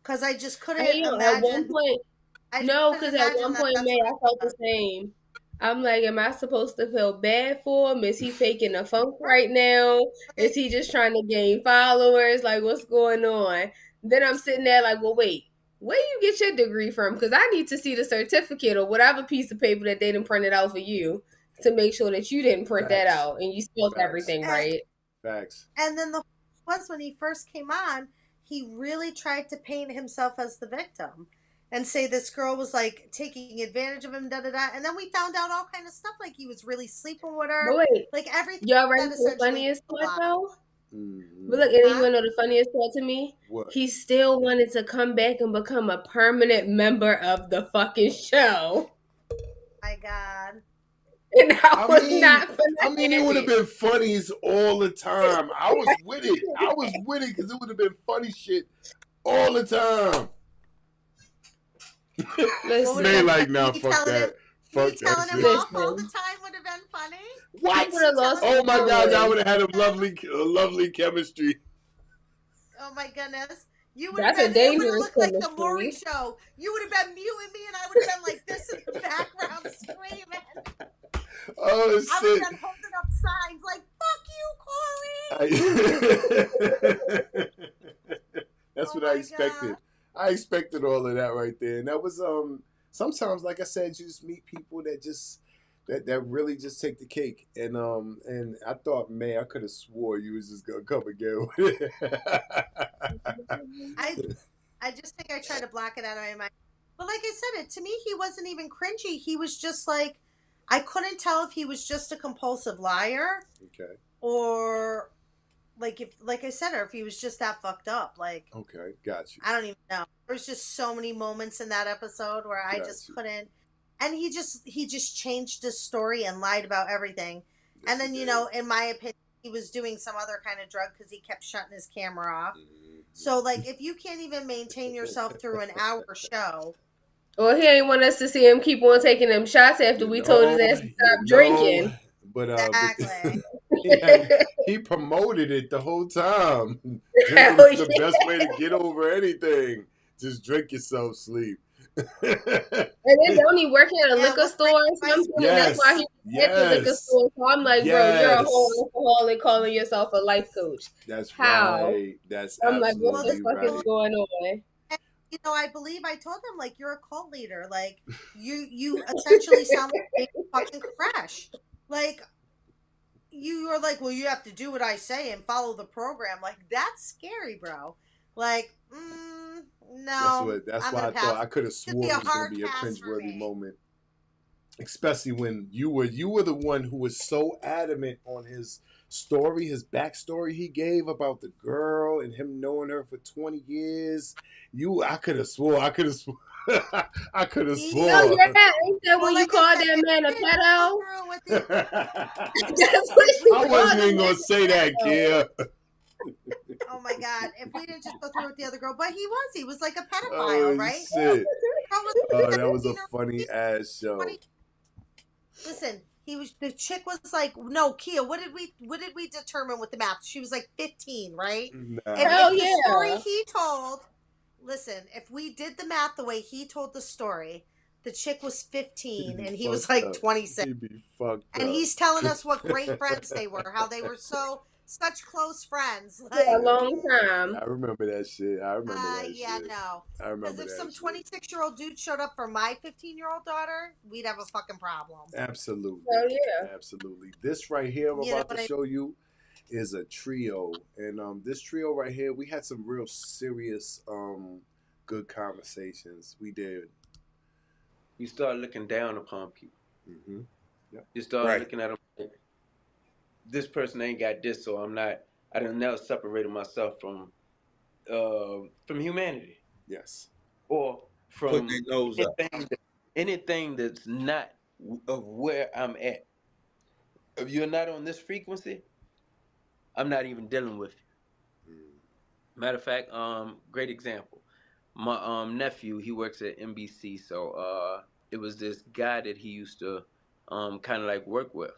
because I just couldn't imagine. At one point, because at one point, May, I felt the same. I'm like, am I supposed to feel bad for him? Is he faking a funk right now? Is he just trying to gain followers? Like, what's going on? Then I'm sitting there like, well, wait, where you get your degree from? Because I need to see the certificate or whatever piece of paper that they didn't print it out for you to make sure that you didn't print that out and you spelled everything right. Facts. And then when he first came on, he really tried to paint himself as the victim and say this girl was taking advantage of him, da da da. And then we found out all kind of stuff, he was really sleeping with her. But wait, everything. Y'all ready for the funniest part though? But look, and you wanna know the funniest part to me? What? He still wanted to come back and become a permanent member of the fucking show. My God. and I was not I mean, it would have been funnies all the time. I was with it. I was with it because it would have been funny shit all the time. They like, nah, fuck that. Fuck that telling him shit. off all the time would have been funny. What? He would have lost Oh my god, y'all joy. would have had a lovely chemistry. Oh my goodness. You would have That's a been, it would have dangerous looked like the chemistry. Maury show. You would have been muting me and I would have been like this in the background screaming. Oh, shit. I would have been holding up signs like, fuck you, Corey. That's what I expected. God. I expected all of that right there. And that was, sometimes, like I said, you just meet people that just, that really just take the cake. And I thought, man, I could have swore you was just going to come again with it. I just think I tried to block it out of my mind. But like I said, to me, he wasn't even cringy. He was just like, I couldn't tell if he was just a compulsive liar. Okay. Or like I said, or if he was just that fucked up. Like, okay, got you. I don't even know. There was just so many moments in that episode where I just couldn't. And he just changed his story and lied about everything. Yes, and then, you know, in my opinion, he was doing some other kind of drug because he kept shutting his camera off. Mm-hmm. So, like, if you can't even maintain yourself through an hour show. Well, he ain't want us to see him keep on taking them shots after we told his ass to stop drinking. But exactly. he promoted it the whole time. Drinking is the best way to get over anything. Just drink yourself sleep. And then don't he work at a liquor store or something? Yes, that's why he at the liquor store. So I'm like, bro, you're a whole alcoholic calling yourself a life coach. That's how? Right. That's I'm like, absolutely what the fuck is going on? You know, I believe I told him, like, you're a cult leader. Like, you essentially sound like a fucking crash. Like, you are like, well, you have to do what I say and follow the program. Like, that's scary, bro. Like, no. That's why I thought I could have sworn it was going to be a cringeworthy moment. Especially when you were the one who was so adamant on his story, his backstory he gave about the girl and him knowing her for 20 years. I could have swore. I could have swore. Ain't that when you called that man a pedo? That's what I wasn't even going to say that, Keya. Oh my god! If we didn't just go through with the other girl, but he was like a pedophile, right? Shit. That was a funny ass show. Listen, the chick was like, no, Keya, what did we determine with the math? She was like 15, right? Nah. And if the story he told, listen, if we did the math the way he told the story, the chick was 15 and he was like 26. He'd be fucked up. And he's telling us what great friends they were, how they were such close friends. Like, a long time. I remember that shit. Yeah, no. I remember that. Because if some 26-year-old dude showed up for my 15-year-old daughter, we'd have a fucking problem. Absolutely. Oh yeah. Absolutely. This right here I'm about to show you is a trio. And this trio right here, we had some real serious good conversations. We did. You start looking down upon people. Mm-hmm. Yep. You start looking at them like, this person ain't got this, so I done now separated myself from humanity. Yes. Or from anything that's not of where I'm at. If you're not on this frequency, I'm not even dealing with you. Matter of fact, great example. My nephew, he works at NBC, so it was this guy that he used to kind of like work with.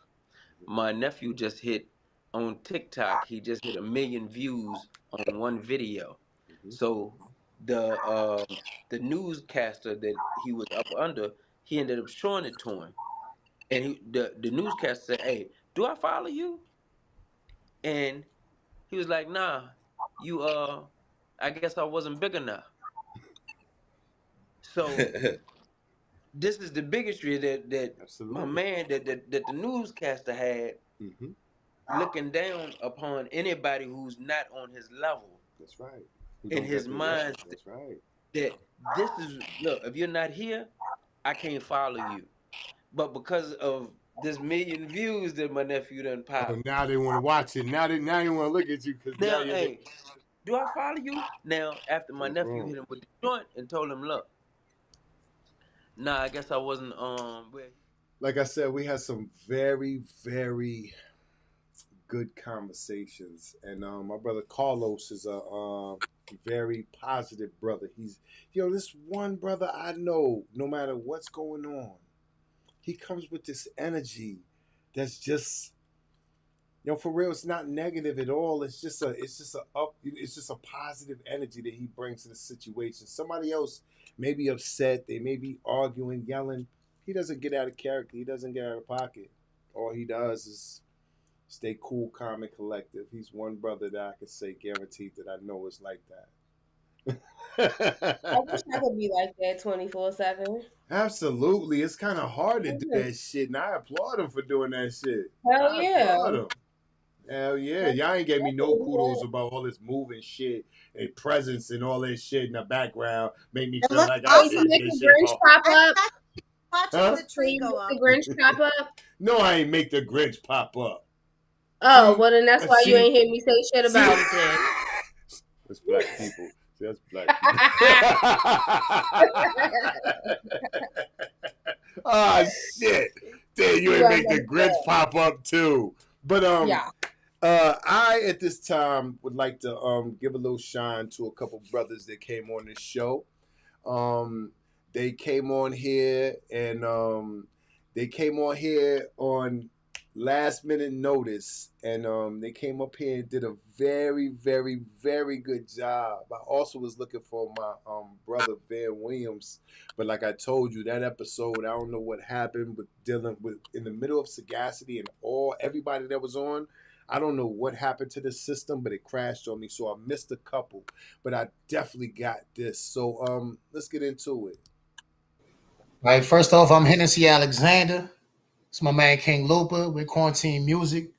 My nephew just hit on TikTok. He just hit 1 million views on one video. Mm-hmm. So the newscaster that he was up under, he ended up showing it to him, and the newscaster said, "Hey, do I follow you?" And he was like, "Nah, you I guess I wasn't big enough." So this is the bigotry that my man that the newscaster had, looking down upon anybody who's not on his level. That's right. In his mind, that's right. That this is, look, if you're not here, I can't follow you. But because of this 1 million views that my nephew done popped. Oh, now they want to watch it. Now they want to look at you because now you're. Hey, do I follow you? Now, after my nephew hit him with the joint and told him, look, nah, I guess I wasn't where like I said, we had some very, very good conversations, and my brother Carlos is a very positive brother. He's, this one brother I know. No matter what's going on, he comes with this energy that's just, for real. It's not negative at all. It's just a positive energy that he brings to the situation. Somebody else may be upset. They may be arguing, yelling. He doesn't get out of character. He doesn't get out of pocket. All he does is stay cool, calm, and collective. He's one brother that I can say guaranteed that I know is like I wish that. I could be like that 24/7. Absolutely. It's kind of hard to do that shit, and I applaud him for doing that shit. Hell I yeah. applaud him. Hell yeah. Y'all ain't gave me no kudos about all this moving shit and presence and all that shit in the background. Made me feel like I Can you did make this the shit Grinch about. pop up? Watching the Can tree you go make up. the Grinch pop up? No, I ain't make the Grinch pop up. Oh, See? well then that's why you See? ain't hear me say shit See? about it then. That's black people. See, that's black people. Oh shit! Damn, you ain't make the Grinch pop up too. But yeah. I at this time would like to give a little shine to a couple brothers that came on this show. They came on here and they came on here on last minute notice, and they came up here and did a very, very, very good job. I also was looking for my brother Van Williams, but like I told you, that episode, I don't know what happened with dealing with in the middle of Sagacity and everybody that was on. I don't know what happened to the system, but it crashed on me, so I missed a couple. But I definitely got this. So let's get into it. All right, first off, I'm Hennessy Alexander. It's my man King Lupa with Quarantine Music.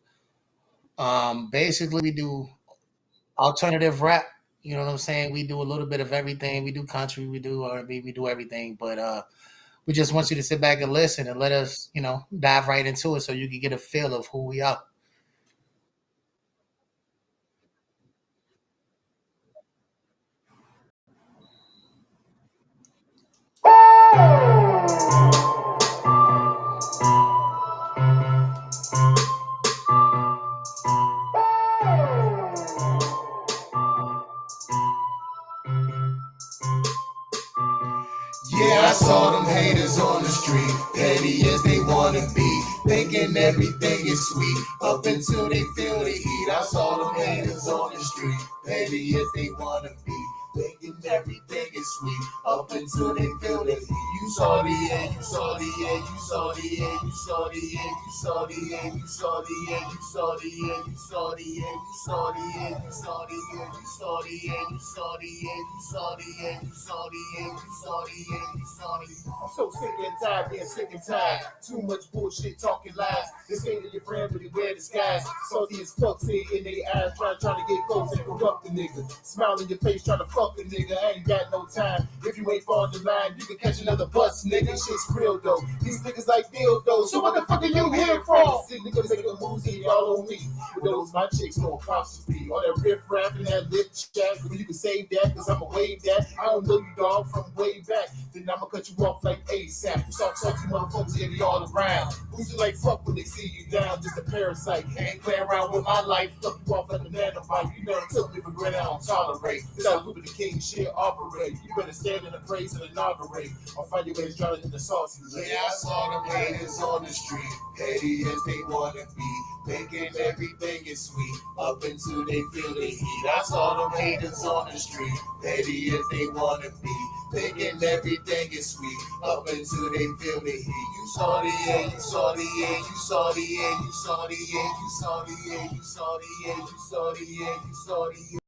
Basically, we do alternative rap. You know what I'm saying? We do a little bit of everything. We do country, we do R&B, we do everything. But we just want you to sit back and listen and let us, dive right into it so you can get a feel of who we are. Yeah, I saw them haters on the street, petty as they wanna be, thinking everything is sweet, up until they feel the heat. I saw them haters on the street, petty as they wanna be, thinking everything is sweet, up until they feel the heat. You saw the end, you saw the end, you saw the end, you saw the end, you saw the end, you saw the end, you saw the end, you saw the end, you saw the end, you saw the end, you saw the end, you saw the end, you saw the end, you saw the end, you saw the end, you saw the end. I'm so sick and tired, being sick and tired. Too much bullshit, talking lies. This ain't your friend, but he wear disguise. Salty as fuck, say in their eyes, trying to get close and corrupt the nigga. Smile in your face, trying to fuck the nigga. I ain't got no time. If you ain't falling in line, you can catch another bus, nigga. Shit's real though. These niggas like dildos. So what the fuck are you here for? Sick niggas making moves and y'all on me. With those my chicks know apostrophe. All that riff rap and that lip chat. Well, you can save that, cause I'ma wave that. I don't know you dog from way back. Then I'ma cut you off like ASAP. You soft salty motherfuckers, yeah, they all around. Who's you like fuck when they see you down? Just a parasite. Ain't playing around with my life. Fuck you off like a nanobite. You never took me for granted, I don't tolerate. This how Lupa the King shit operate. You better stand in the praise and inaugurate. I'll find your way to drown it in the sauce. Yeah, I saw them haters on the street, petty as they wanna be, thinking everything is sweet, up until they feel the heat. I saw them haters on the street, petty as they wanna be, thinking everything is sweet, up until they feel the heat. You saw the end, you saw the end, you saw the end, you saw the end, you saw the end, you saw the end, you saw the end, you saw the end.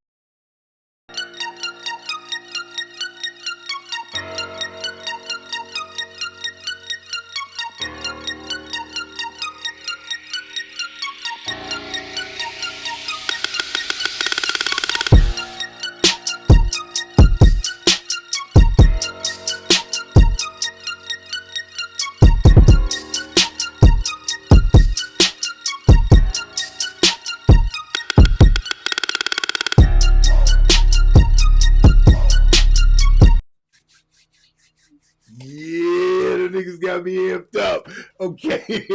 me amped up. Okay.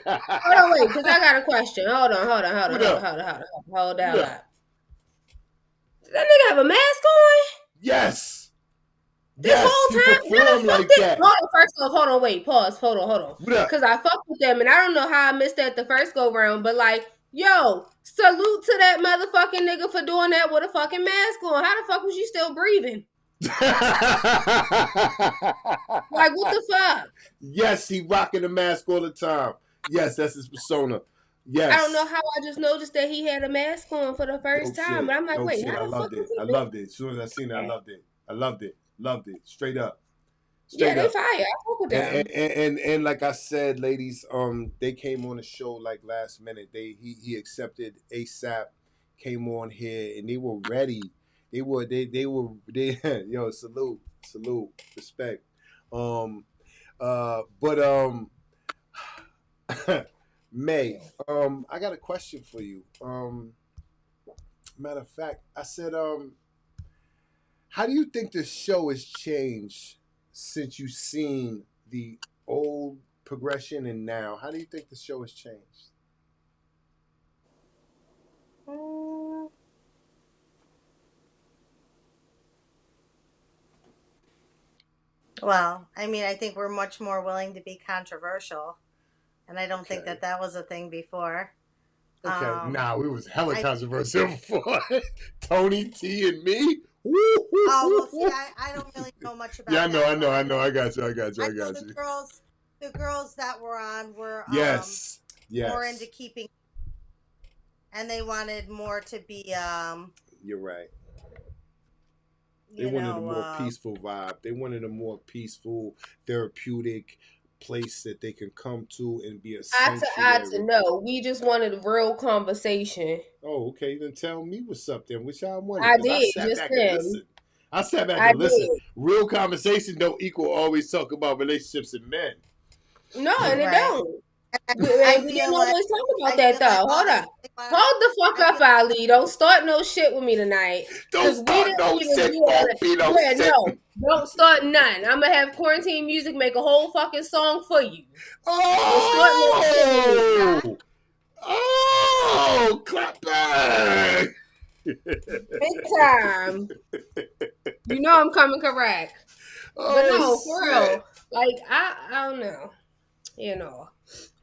Hold on, wait, because I got a question. Hold on. What up? Hold What down up? up. Did that nigga have a mask on? Yes. This Yes, whole he time? Man, I performed fucked like it. that. Hold on, first off, hold on, wait, pause, hold on. What up? Because I fucked with them, and I don't know how I missed that the first go round, but like, yo, salute to that motherfucking nigga for doing that with a fucking mask on. How the fuck was you still breathing? Like, what the fuck? Yes, he rocking the mask all the time. Yes, that's his persona. Yes. I don't know how I just noticed that he had a mask on for the first time, but I'm like, wait, how the fuck was he? I loved it. As soon as I seen it, I loved it. I loved it. Loved it. Straight up. Yeah, they fire. I fuck with them. And like I said, ladies, they came on the show like last minute. He accepted ASAP, came on here, and they were ready. They were yo, salute, respect. But May, I got a question for you. Matter of fact, I said, how do you think the show has changed since you've seen the old progression and now? How do you think the show has changed? Well, I mean, I think we're much more willing to be controversial, and I don't think that was a thing before. Okay, we was hella controversial before. Tony T and me. Woo, well, see, I don't really know much about. Yeah, I know. I got you. I know the girls that were on were yes, more into keeping, and they wanted more to be. You're right. They wanted a more peaceful vibe. They wanted a more peaceful, therapeutic place that they can come to and be a sanctuary. No, we just wanted a real conversation. Oh, okay. Then tell me what's up then. Which y'all wanted? I did. I sat back and listened. Real conversation don't equal always talk about relationships and men. No, and it don't. We didn't always talk about that though. Hold up. Hold the fuck up, Ali. Don't start no shit with me tonight. Don't start no shit. Don't start none. I'm gonna have quarantine music make a whole fucking song for you. Oh, clap back. Big time. You know I'm coming correct. But no, for real. Like I don't know. You know.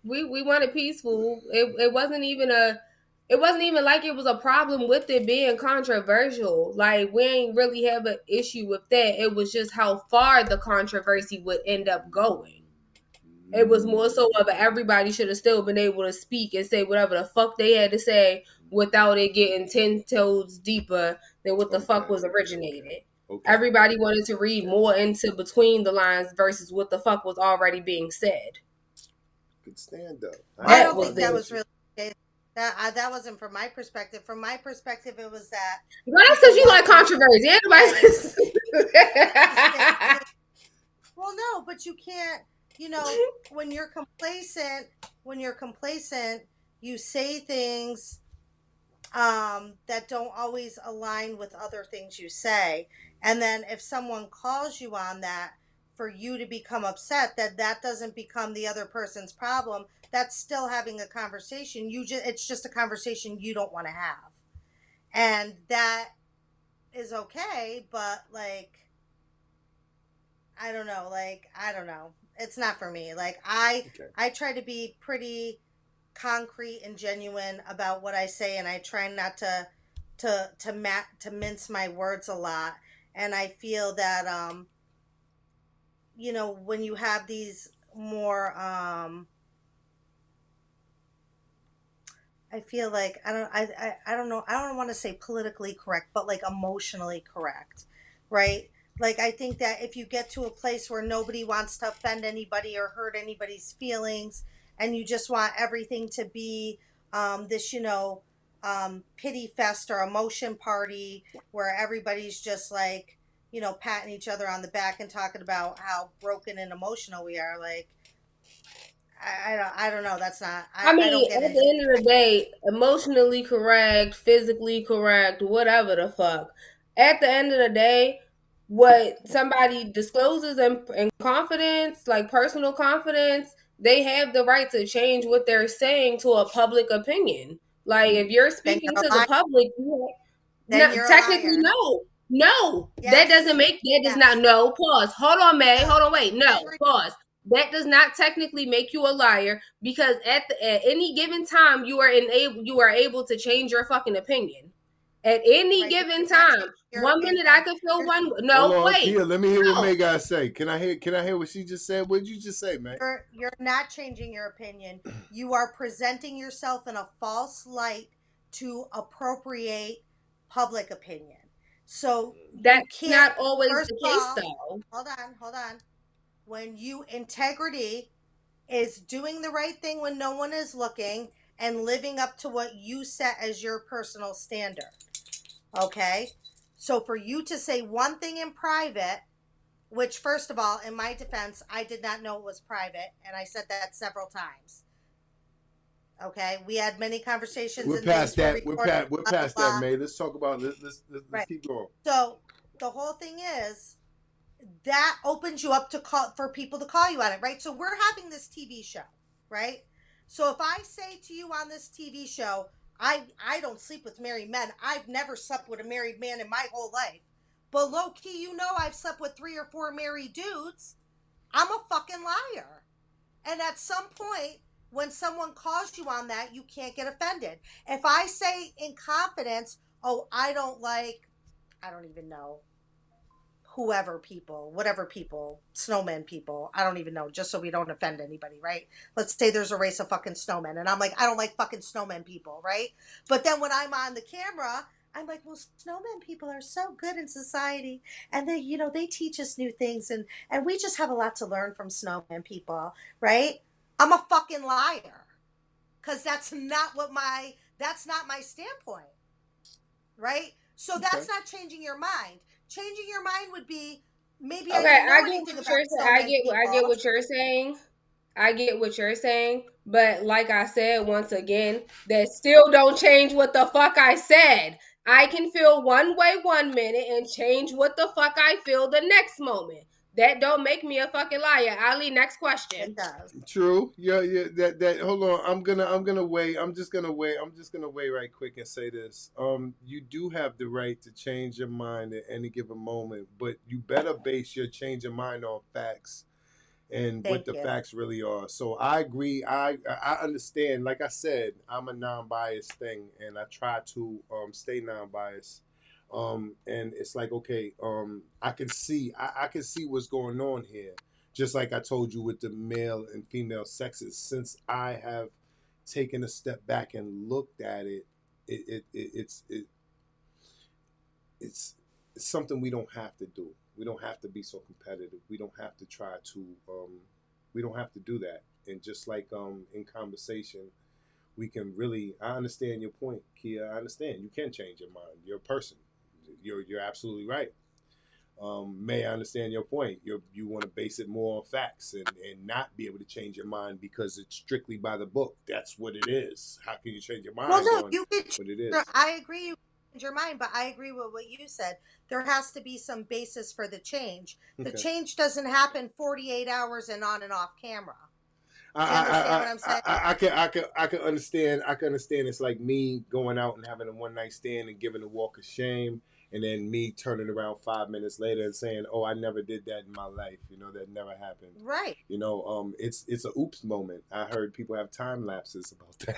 We wanted peaceful. It wasn't even like it was a problem with it being controversial. Like we ain't really have an issue with that. It was just how far the controversy would end up going. It was more so of everybody should have still been able to speak and say whatever the fuck they had to say without it getting 10 toes deeper than what the fuck was originated. Okay. Everybody wanted to read more into between the lines versus what the fuck was already being said. Good stand up. I don't think that was really that wasn't from my perspective. From my perspective, it was that. Well, that's because you like controversy. Well, no, but you can't. You know, when you're complacent, you say things that don't always align with other things you say, and then if someone calls you on that, for you to become upset, that doesn't become the other person's problem. That's still having a conversation. It's just a conversation you don't want to have. And that is okay, but like I don't know. It's not for me. Like I try to be pretty concrete and genuine about what I say, and I try not to mince my words a lot. And I feel that you know, when you have these more I feel like I don't know, I don't want to say politically correct, but like emotionally correct, right? Like I think that if you get to a place where nobody wants to offend anybody or hurt anybody's feelings, and you just want everything to be this, you know, pity fest or emotion party where everybody's just like, you know, patting each other on the back and talking about how broken and emotional we are. Like, I don't know. That's not. I mean, at the end of the day, emotionally correct, physically correct, whatever the fuck. At the end of the day, what somebody discloses in confidence, like personal confidence, they have the right to change what they're saying to a public opinion. Like if you're Then speaking you're to a the liar. public, Then no, you're a technically liar. no. That Yes. doesn't make that does not Yes. no pause. Hold on, May. Because Hold on, wait. No, integrity. pause. That does not technically make you a liar because at any given time you are able to change your fucking opinion. At any Right, but given you're not time. changing your 1 minute I opinion. could feel You're one. Hold No, on, wait. Keya. Let me hear what No. May got to say. Can I hear what she just said? What did you just say, man? you're not changing your opinion. You are presenting yourself in a false light to appropriate public opinion. So you That's can't. not always First the of case, all, though. hold on. When you integrity is doing the right thing when no one is looking and living up to what you set as your personal standard. Okay? So for you to say one thing in private, which first of all, in my defense, I did not know it was private, and I said that several times. Okay? We had many conversations We're and past things were that. recorded, We're blah blah past that, blah. May. Let's talk about let's Right. keep going. So the whole thing is that opens you up to call for people to call you on it, right? So we're having this TV show, right? So if I say to you on this TV show, I don't sleep with married men. I've never slept with a married man in my whole life. But low key, you know I've slept with 3 or 4 married dudes. I'm a fucking liar. And at some point, when someone calls you on that, you can't get offended. If I say in confidence, oh, I don't even know, whoever people, whatever people, snowmen people, I don't even know, just so we don't offend anybody, right? Let's say there's a race of fucking snowmen, and I'm like, I don't like fucking snowmen people, right? But then when I'm on the camera, I'm like, well, snowmen people are so good in society, and they, they teach us new things, and we just have a lot to learn from snowmen people, right? I'm a fucking liar, because that's not my standpoint, right? So that's not changing your mind. Changing your mind would be maybe I Okay, didn't know I get anything what about you're saying. snowmen I get people. what you're saying. I get what you're saying, but like I said once again, that still don't change what the fuck I said. I can feel one way 1 minute and change what the fuck I feel the next moment. That don't make me a fucking liar. Ali, next question. It does. True. Yeah. That. Hold on. I'm gonna wait. I'm just gonna wait. I'm just gonna wait right quick and say this. You do have the right to change your mind at any given moment, but you better base your change of mind on facts and what Thank the you. facts really are. So I agree. I understand. Like I said, I'm a non-biased thing, and I try to stay non-biased. And it's like, okay, I can see what's going on here. Just like I told you with the male and female sexes, since I have taken a step back and looked at it, it's it's something we don't have to do. We don't have to be so competitive. We don't have to try to. We don't have to do that. And just like in conversation, we can really. I understand your point, Keya. I understand you can change your mind. You're a person. You're absolutely right. May I understand your point? You want to base it more on facts and not be able to change your mind because it's strictly by the book. That's what it is. How can you change your Well, mind no, on you could. what it is? I agree you can change your mind, but I agree with what you said. There has to be some basis for the change. The Okay. change doesn't happen 48 hours and on and off camera. Do you I, understand what I'm saying? I can understand. I can understand. It's like me going out and having a one night stand and giving a walk of shame, and then me turning around 5 minutes later and saying, "Oh, I never did that in my life. You know, that never happened." Right. You know, it's a oops moment. I heard people have time lapses about that.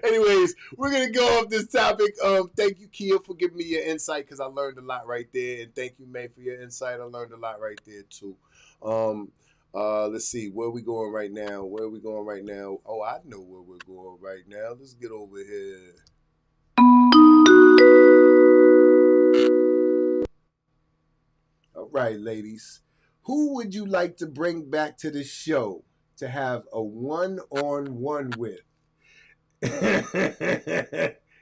Anyways, we're gonna go off this topic. Thank you, Keya, for giving me your insight because I learned a lot right there, and thank you, May, for your insight. I learned a lot right there too. Let's see, where are we going right now? Where are we going right now? Oh, I know where we're going right now. Let's get over here. All right, ladies. Who would you like to bring back to the show to have a one-on-one with? And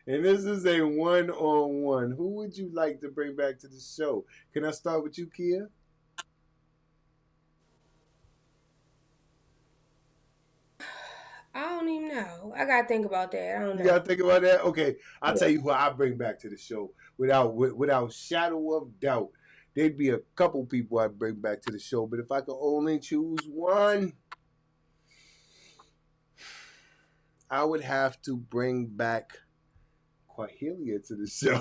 this is a one-on-one. Who would you like to bring back to the show? Can I start with you, Keya? I don't don't even know. I gotta think about that. I don't know. You gotta think about that. Okay, I'll tell you who I bring back to the show without shadow of doubt. There'd be a couple people I'd bring back to the show, but if I could only choose one, I would have to bring back Quahelia to the show.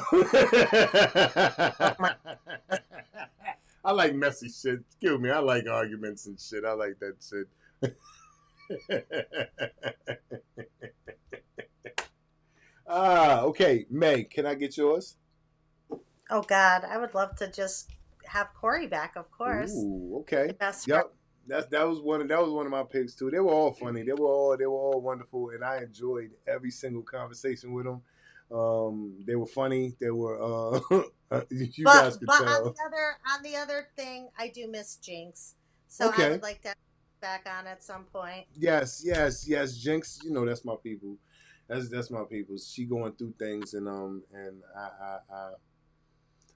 I like messy shit. Excuse me. I like arguments and shit. I like that shit. Okay. May, can I get yours? Oh God, I would love to just have Corey back, of course. Ooh, okay. The best Yep. That was one of my picks too. They were all funny. They were all wonderful, and I enjoyed every single conversation with them. They were funny. They were you guys could tell. On the other thing, I do miss Jinx, so Okay. I would like to have back on at some point. Yes. Jinx, you know that's my people. That's my people. She going through things, and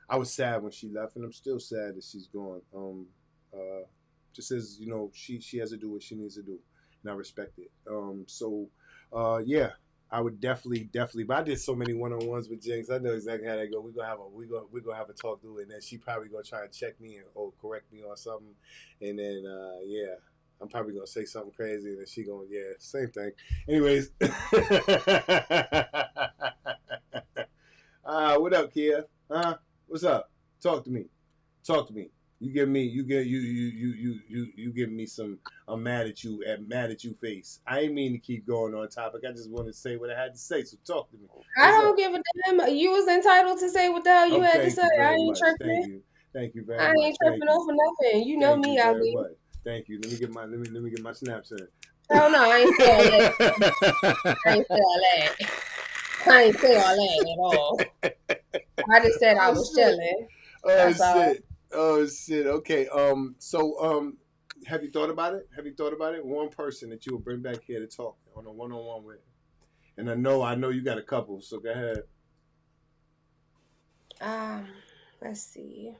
I was sad when she left, and I'm still sad that she's gone. Just as you know, she has to do what she needs to do, and I respect it. Yeah, I would definitely. But I did so many one-on-ones with Jinx. I know exactly how that go. We're gonna have a talk through it, and then she probably gonna try and check me or correct me on something, and then yeah, I'm probably gonna say something crazy, and then she gonna same thing. Anyways, what up, Keya? What's up? Talk to me. You give me some I'm mad at you face. I ain't mean to keep going on topic. I just wanted to say what I had to say. So talk to me. I don't give a damn. You was entitled to say what the hell you had to say. I ain't tripping. Thank you very much. I ain't tripping over nothing. You know me, Allee. Thank you. Let me get my snaps in. Hell no, I ain't say all that. I ain't say all that at all. I just said I was chilling. Oh shit. Okay. So have you thought about it? One person that you will bring back here to talk on a one-on-one with. And I know you got a couple, so go ahead. Let's see.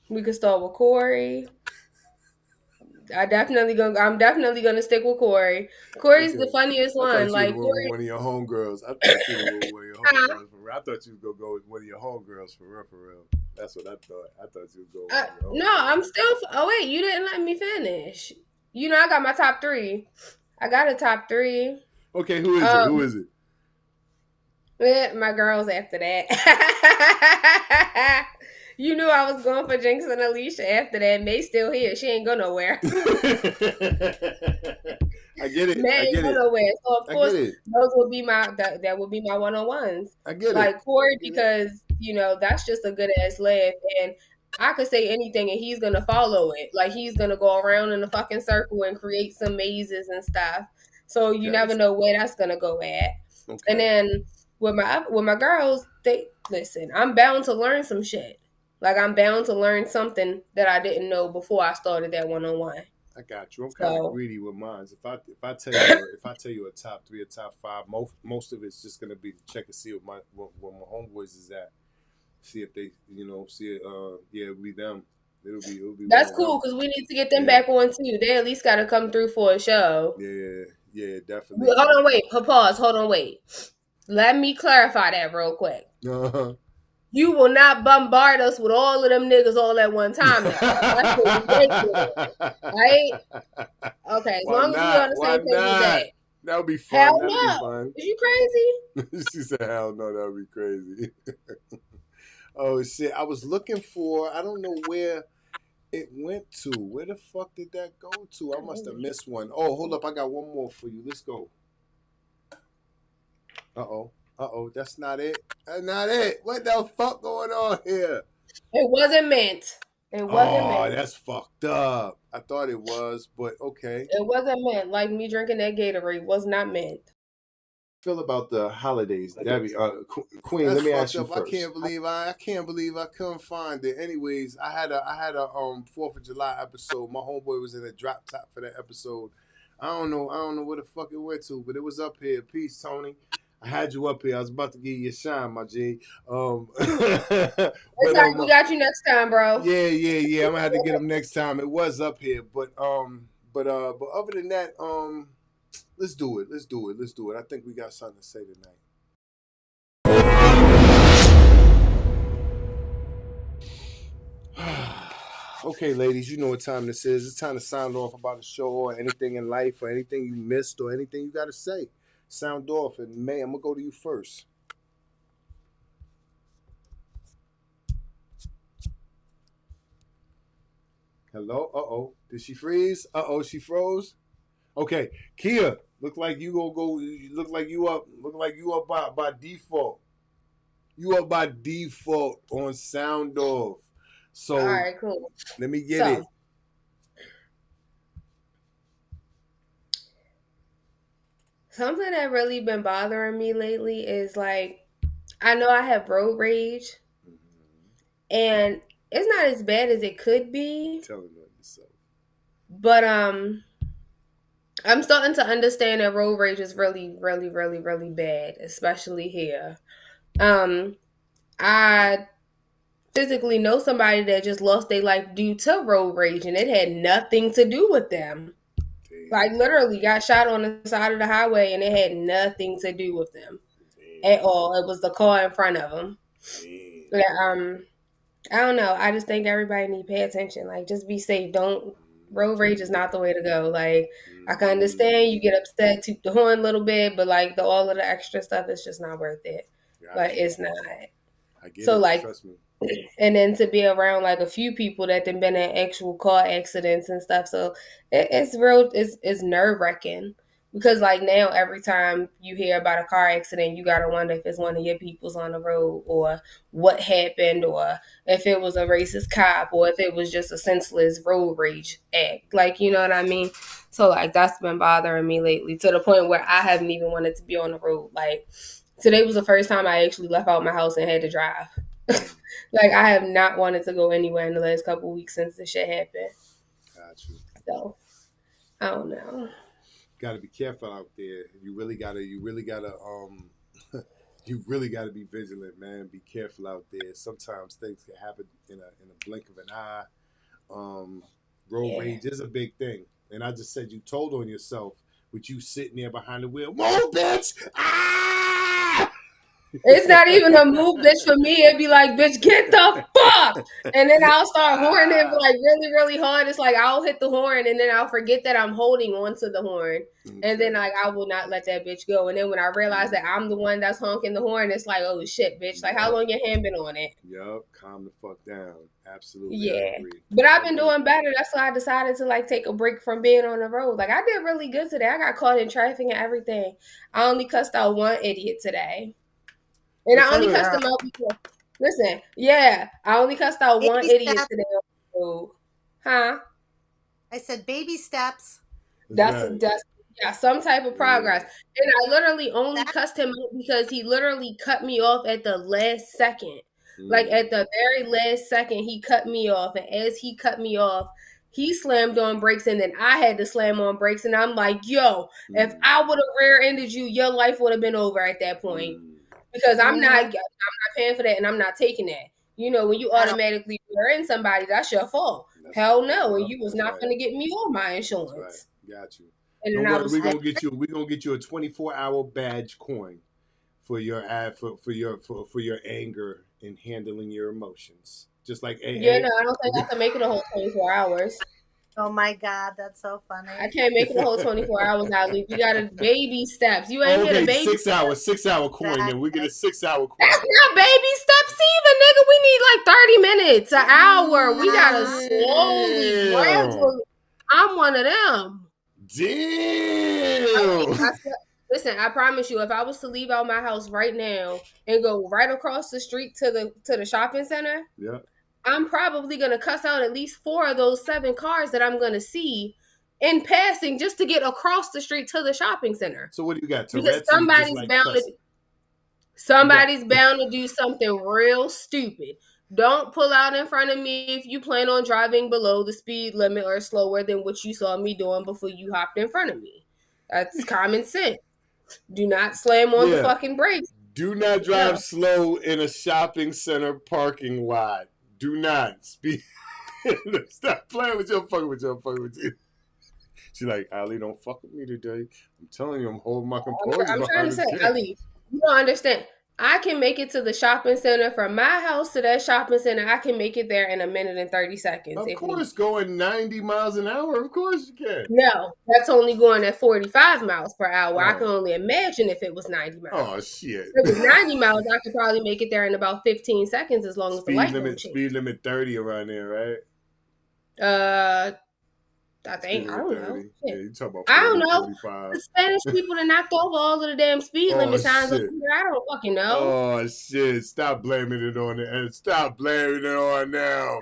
We could start with Corey. I'm definitely gonna stick with Corey. Corey's the funniest one. Like Corey, one of your homegirls. I thought you were one of your homegirls. I thought you was gonna go with one of your homegirls for real. That's what I thought. I thought you would go. No, I'm still. Oh wait, you didn't let me finish. You know, I got my top 3. I got a top 3. Okay, who is it? Who is it? My girls after that. You knew I was going for Jinx and Alicia after that. May's still here. She ain't go nowhere. I get it. May ain't go nowhere. So of course those would be that would be my one-on-ones. I get like it. Corey because you know that's just a good ass laugh and I could say anything and he's gonna follow it. Like he's gonna go around in a fucking circle and create some mazes and stuff. So you never know where that's gonna go at. Okay. And then with my girls, they listen. I'm bound to learn some shit. Like I'm bound to learn something that I didn't know before I started that one-on-one. I got you. I'm kind of greedy with mine. If I tell you a top 3 or top 5, most of it's just gonna be to check and see where my homeboys is at. See if they it'll be them. It'll be. That's cool because we need to get them back on too. They at least got to come through for a show. Yeah, definitely. Hold on, wait. Pause. Hold on, wait. Let me clarify that real quick. You will not bombard us with all of them niggas all at one time. That's ridiculous, right? Okay, as long as we on the same page with that. That would be fun. Hell no. Is you crazy? She said, hell no, that would be crazy. Oh, shit. I was looking for, I don't know where it went to. Where the fuck did that go to? I must have missed one. Oh, hold up. I got one more for you. Let's go. Uh-oh, that's not it. That's not it. What the fuck going on here? It wasn't meant. Oh, that's fucked up. I thought it was, but okay. It wasn't meant. Like me drinking that Gatorade was not meant. Feel about the holidays, Debbie. Queen, let me ask you first. I can't believe I couldn't find it. Anyways, I had a 4th of July episode. My homeboy was in a drop top for that episode. I don't know where the fuck it went to, but it was up here. Peace, Tony. I had you up here. I was about to give you a shine, my G. We got you next time, bro. Yeah. I'm gonna have to get him next time. It was up here, but other than that, let's do it. Let's do it. Let's do it. I think we got something to say tonight. Okay, ladies, you know what time this is. It's time to sound off about a show or anything in life or anything you missed or anything you got to say. Sound off. And May, I'm going to go to you first. Hello? Uh-oh. Did she freeze? Uh-oh, she froze? Okay. Keya, look like you gonna go, look like you up by default. You up by default on sound off. So all right, cool. Let me get it. Something that really been bothering me lately is like, I know I have road rage, and it's not as bad as it could be. Tell me about yourself. But I'm starting to understand that road rage is really, really, really, really bad, especially here. I physically know somebody that just lost their life due to road rage, and it had nothing to do with them. Damn. Like literally got shot on the side of the highway, and it had nothing to do with them at all. It was the car in front of them. Yeah, I don't know. I just think everybody need to pay attention. Like, just be safe. Don't road rage is not the way to go. Like, I can understand you get upset, toot the horn a little bit, but like all of the extra stuff is just not worth it. Like, it's not. I get so it. like, Trust me. And then to be around like a few people that have been in actual car accidents and stuff, so it's real. It's nerve wracking. Because like now, every time you hear about a car accident, you gotta wonder if it's one of your people's on the road, or what happened, or if it was a racist cop, or if it was just a senseless road rage act. Like, you know what I mean? So like that's been bothering me lately, to the point where I haven't even wanted to be on the road. Like today was the first time I actually left out my house and had to drive. Like I have not wanted to go anywhere in the last couple of weeks since this shit happened. Got you. So I don't know. Got to be careful out there. You really gotta you really gotta be vigilant, man. Be careful out there. Sometimes things can happen in a blink of an eye. Road rage is a big thing, and I just said you told on yourself with you sitting there behind the wheel. Whoa, bitch! Ah! It's not even a move, bitch, for me. It'd be like, bitch, get the fuck! And then I'll start horning like really, really hard. It's like I'll hit the horn and then I'll forget that I'm holding onto the horn. Okay. And then like I will not let that bitch go. And then when I realize that I'm the one that's honking the horn, it's like, oh shit, bitch. Like how long your hand been on it? Yup, calm the fuck down. Absolutely. Yeah. But I've been doing better. That's why I decided to like take a break from being on the road. Like I did really good today. I got caught in traffic and everything. I only cussed out one idiot today. And I only cussed him out before. Listen, yeah, I only cussed out one idiot today on the road. Huh? I said baby steps. That's some type of progress. And I literally only cussed him out because he literally cut me off at the last second. Like at the very last second, he cut me off. And as he cut me off, he slammed on brakes, and then I had to slam on brakes. And I'm like, yo, if I would have rear-ended you, your life would have been over at that point. Because I'm not paying for that, and I'm not taking that. You know, when you automatically rear end somebody, that's your fault. Hell no, and you was not going to get me on my insurance. Right. Got you. And no worry, we're gonna get you a 24-hour badge coin for your for your anger and handling your emotions. Just like no, I don't think I can make it a whole 24 hours. Oh my God, that's so funny. I can't make it a whole 24 hours, Allee. We got to baby steps. You ain't get a baby 6 hour coin, then we get a 6-hour coin. That's not baby steps either, nigga. We need like 30 minutes, an hour. We gotta slowly, gradually. I'm one of them. Damn. Listen, I promise you, if I was to leave out my house right now and go right across the street to the shopping center, I'm probably going to cuss out at least 4 of those 7 cars that I'm going to see in passing just to get across the street to the shopping center. So what do you got? Because somebody's bound to do something real stupid. Don't pull out in front of me if you plan on driving below the speed limit or slower than what you saw me doing before you hopped in front of me. That's common sense. Do not slam on the fucking brakes. Do not drive slow in a shopping center parking lot. Do not speed. Stop playing with your fucking with you. She like, Ali, don't fuck with me today. I'm telling you, I'm holding my I'm, composure I'm trying behind to this say, game. Ali, you don't understand. I can make it to the shopping center from my house to that shopping center. I can make it there in a minute and 30 seconds Of if need course, be. going 90 miles an hour. Of course you can. No, that's only going at 45 miles per hour. I can Oh, only imagine if it was 90 oh miles. shit. If it was 90 miles, I could probably make it there in about 15 seconds as long as the light don't change. Speed limit 30 around there, right? Uh, I Speed think I limit don't know. 30. Yeah, Shit. you talk about I 40, don't know. 45. The Spanish people that knocked over all of the damn speed Oh limit signs over shit. here. I don't fucking know. Oh shit. Stop blaming it on it. And stop blaming it on them.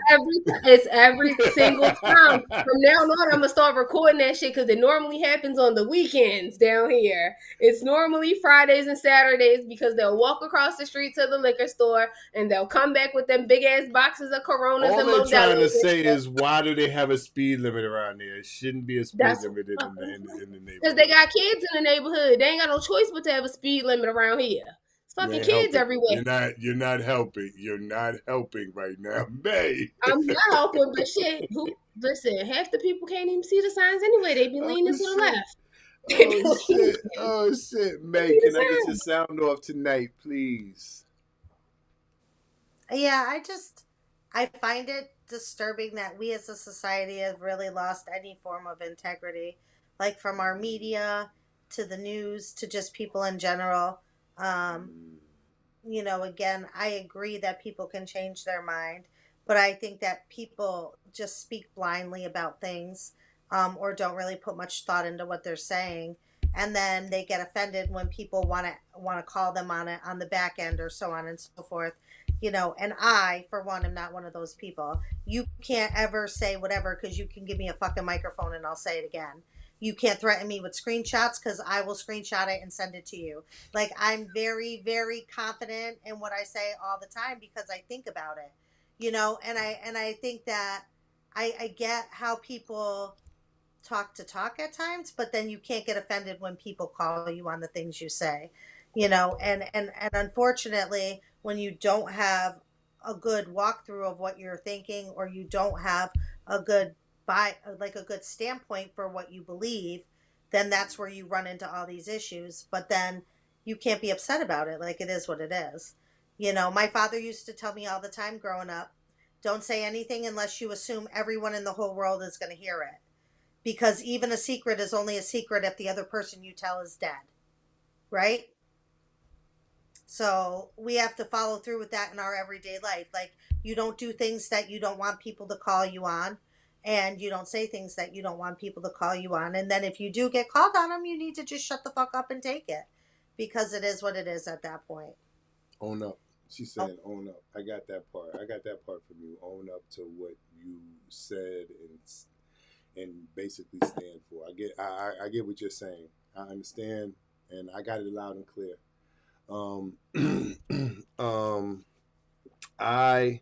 It's every single time. From now on, I'm gonna start recording that shit because it normally happens on the weekends down here. It's normally Fridays and Saturdays because they'll walk across the street to the liquor store and they'll come back with them big ass boxes of Coronas All and they're Modelo's trying to and say shit. is, why do they have a speed limit around there? It shouldn't be a speed That's limit in the because they neighborhood. got kids in the neighborhood. They ain't got no choice but to have a speed limit around here. It's You fucking ain't kids helping. everywhere. You're not helping. You're not helping right now, May. I'm not helping, but shit. Who listen? Half the people can't even see the signs anyway. They be Oh leaning to the shit. left. Oh shit. Oh shit. May, See the can I get your signs. sound off tonight, please? Yeah, I find it disturbing that we as a society have really lost any form of integrity, like from our media to the news to just people in general. Um, again, I agree that people can change their mind, but I think that people just speak blindly about things, or don't really put much thought into what they're saying, and then they get offended when people want to call them on it on the back end or so on and so forth. And I, for one, am not one of those people. You can't ever say whatever because you can give me a fucking microphone and I'll say it again. You can't threaten me with screenshots because I will screenshot it and send it to you. Like, I'm very, very confident in what I say all the time because I think about it, and I think that I get how people talk at times, but then you can't get offended when people call you on the things you say, and unfortunately, when you don't have a good walkthrough of what you're thinking, or you don't have a good a good standpoint for what you believe, then that's where you run into all these issues. But then you can't be upset about it. Like, it is what it is. My father used to tell me all the time growing up, don't say anything unless you assume everyone in the whole world is going to hear it, because even a secret is only a secret if the other person you tell is dead, right? So we have to follow through with that in our everyday life. Like, you don't do things that you don't want people to call you on, and you don't say things that you don't want people to call you on. And then if you do get called on them, you need to just shut the fuck up and take it, because it is what it is at that point. Own up. She said, own up. I got that part. I got that part from you. Own up to what you said and basically stand for. I get what you're saying. I understand, and I got it loud and clear. I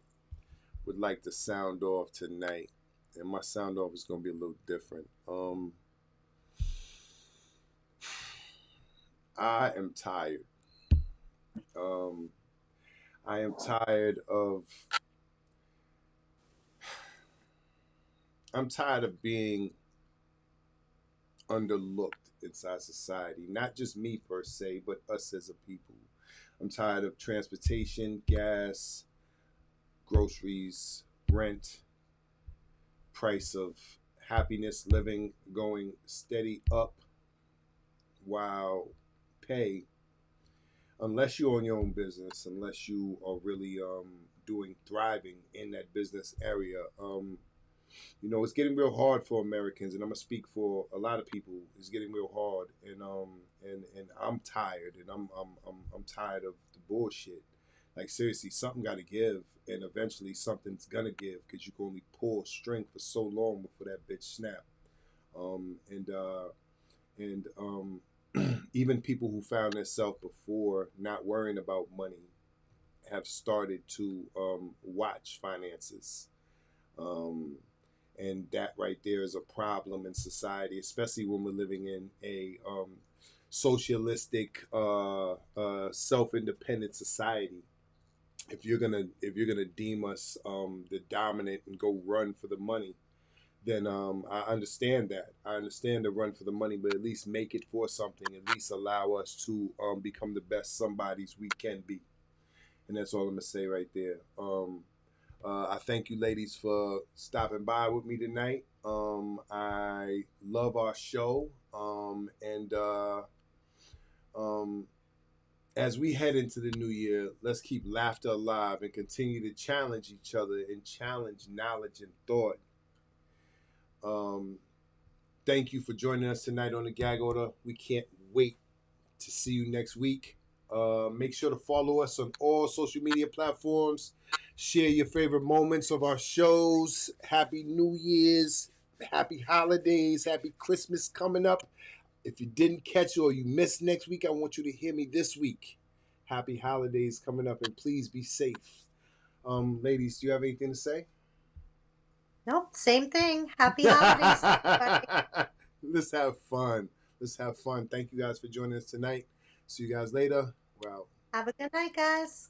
would like to sound off tonight, and my sound off is going to be a little different. I am tired. I am tired of. I'm tired of being underlooked inside society. Not just me per se, but us as a people. I'm tired of transportation, gas, groceries, rent, price of happiness, living going steady up, while pay, unless you own your own business, unless you are really thriving in that business area, it's getting real hard for Americans, and I'm gonna speak for a lot of people. It's getting real hard, and I'm tired, and I'm tired of the bullshit. Like, seriously, something got to give, and eventually something's gonna give, because you can only pull string for so long before that bitch snap. Even people who found themselves before not worrying about money have started to watch finances. And that right there is a problem in society, especially when we're living in a socialistic, self-independent society. If you're gonna deem us the dominant and go run for the money, then I understand that. I understand the run for the money, but at least make it for something. At least allow us to become the best somebodies we can be. And that's all I'm gonna say right there. I thank you, ladies, for stopping by with me tonight. I love our show, and as we head into the new year, let's keep laughter alive and continue to challenge each other and challenge knowledge and thought. Thank you for joining us tonight on the Gag-Order. We can't wait to see you next week. Make sure to follow us on all social media platforms. Share your favorite moments of our shows. Happy New Year's. Happy holidays. Happy Christmas coming up. If you didn't catch or you missed next week, I want you to hear me this week. Happy holidays coming up, and please be safe. Ladies, do you have anything to say? Nope, same thing. Happy holidays, everybody. Let's have fun. Let's have fun. Thank you guys for joining us tonight. See you guys later. We're out. Have a good night, guys.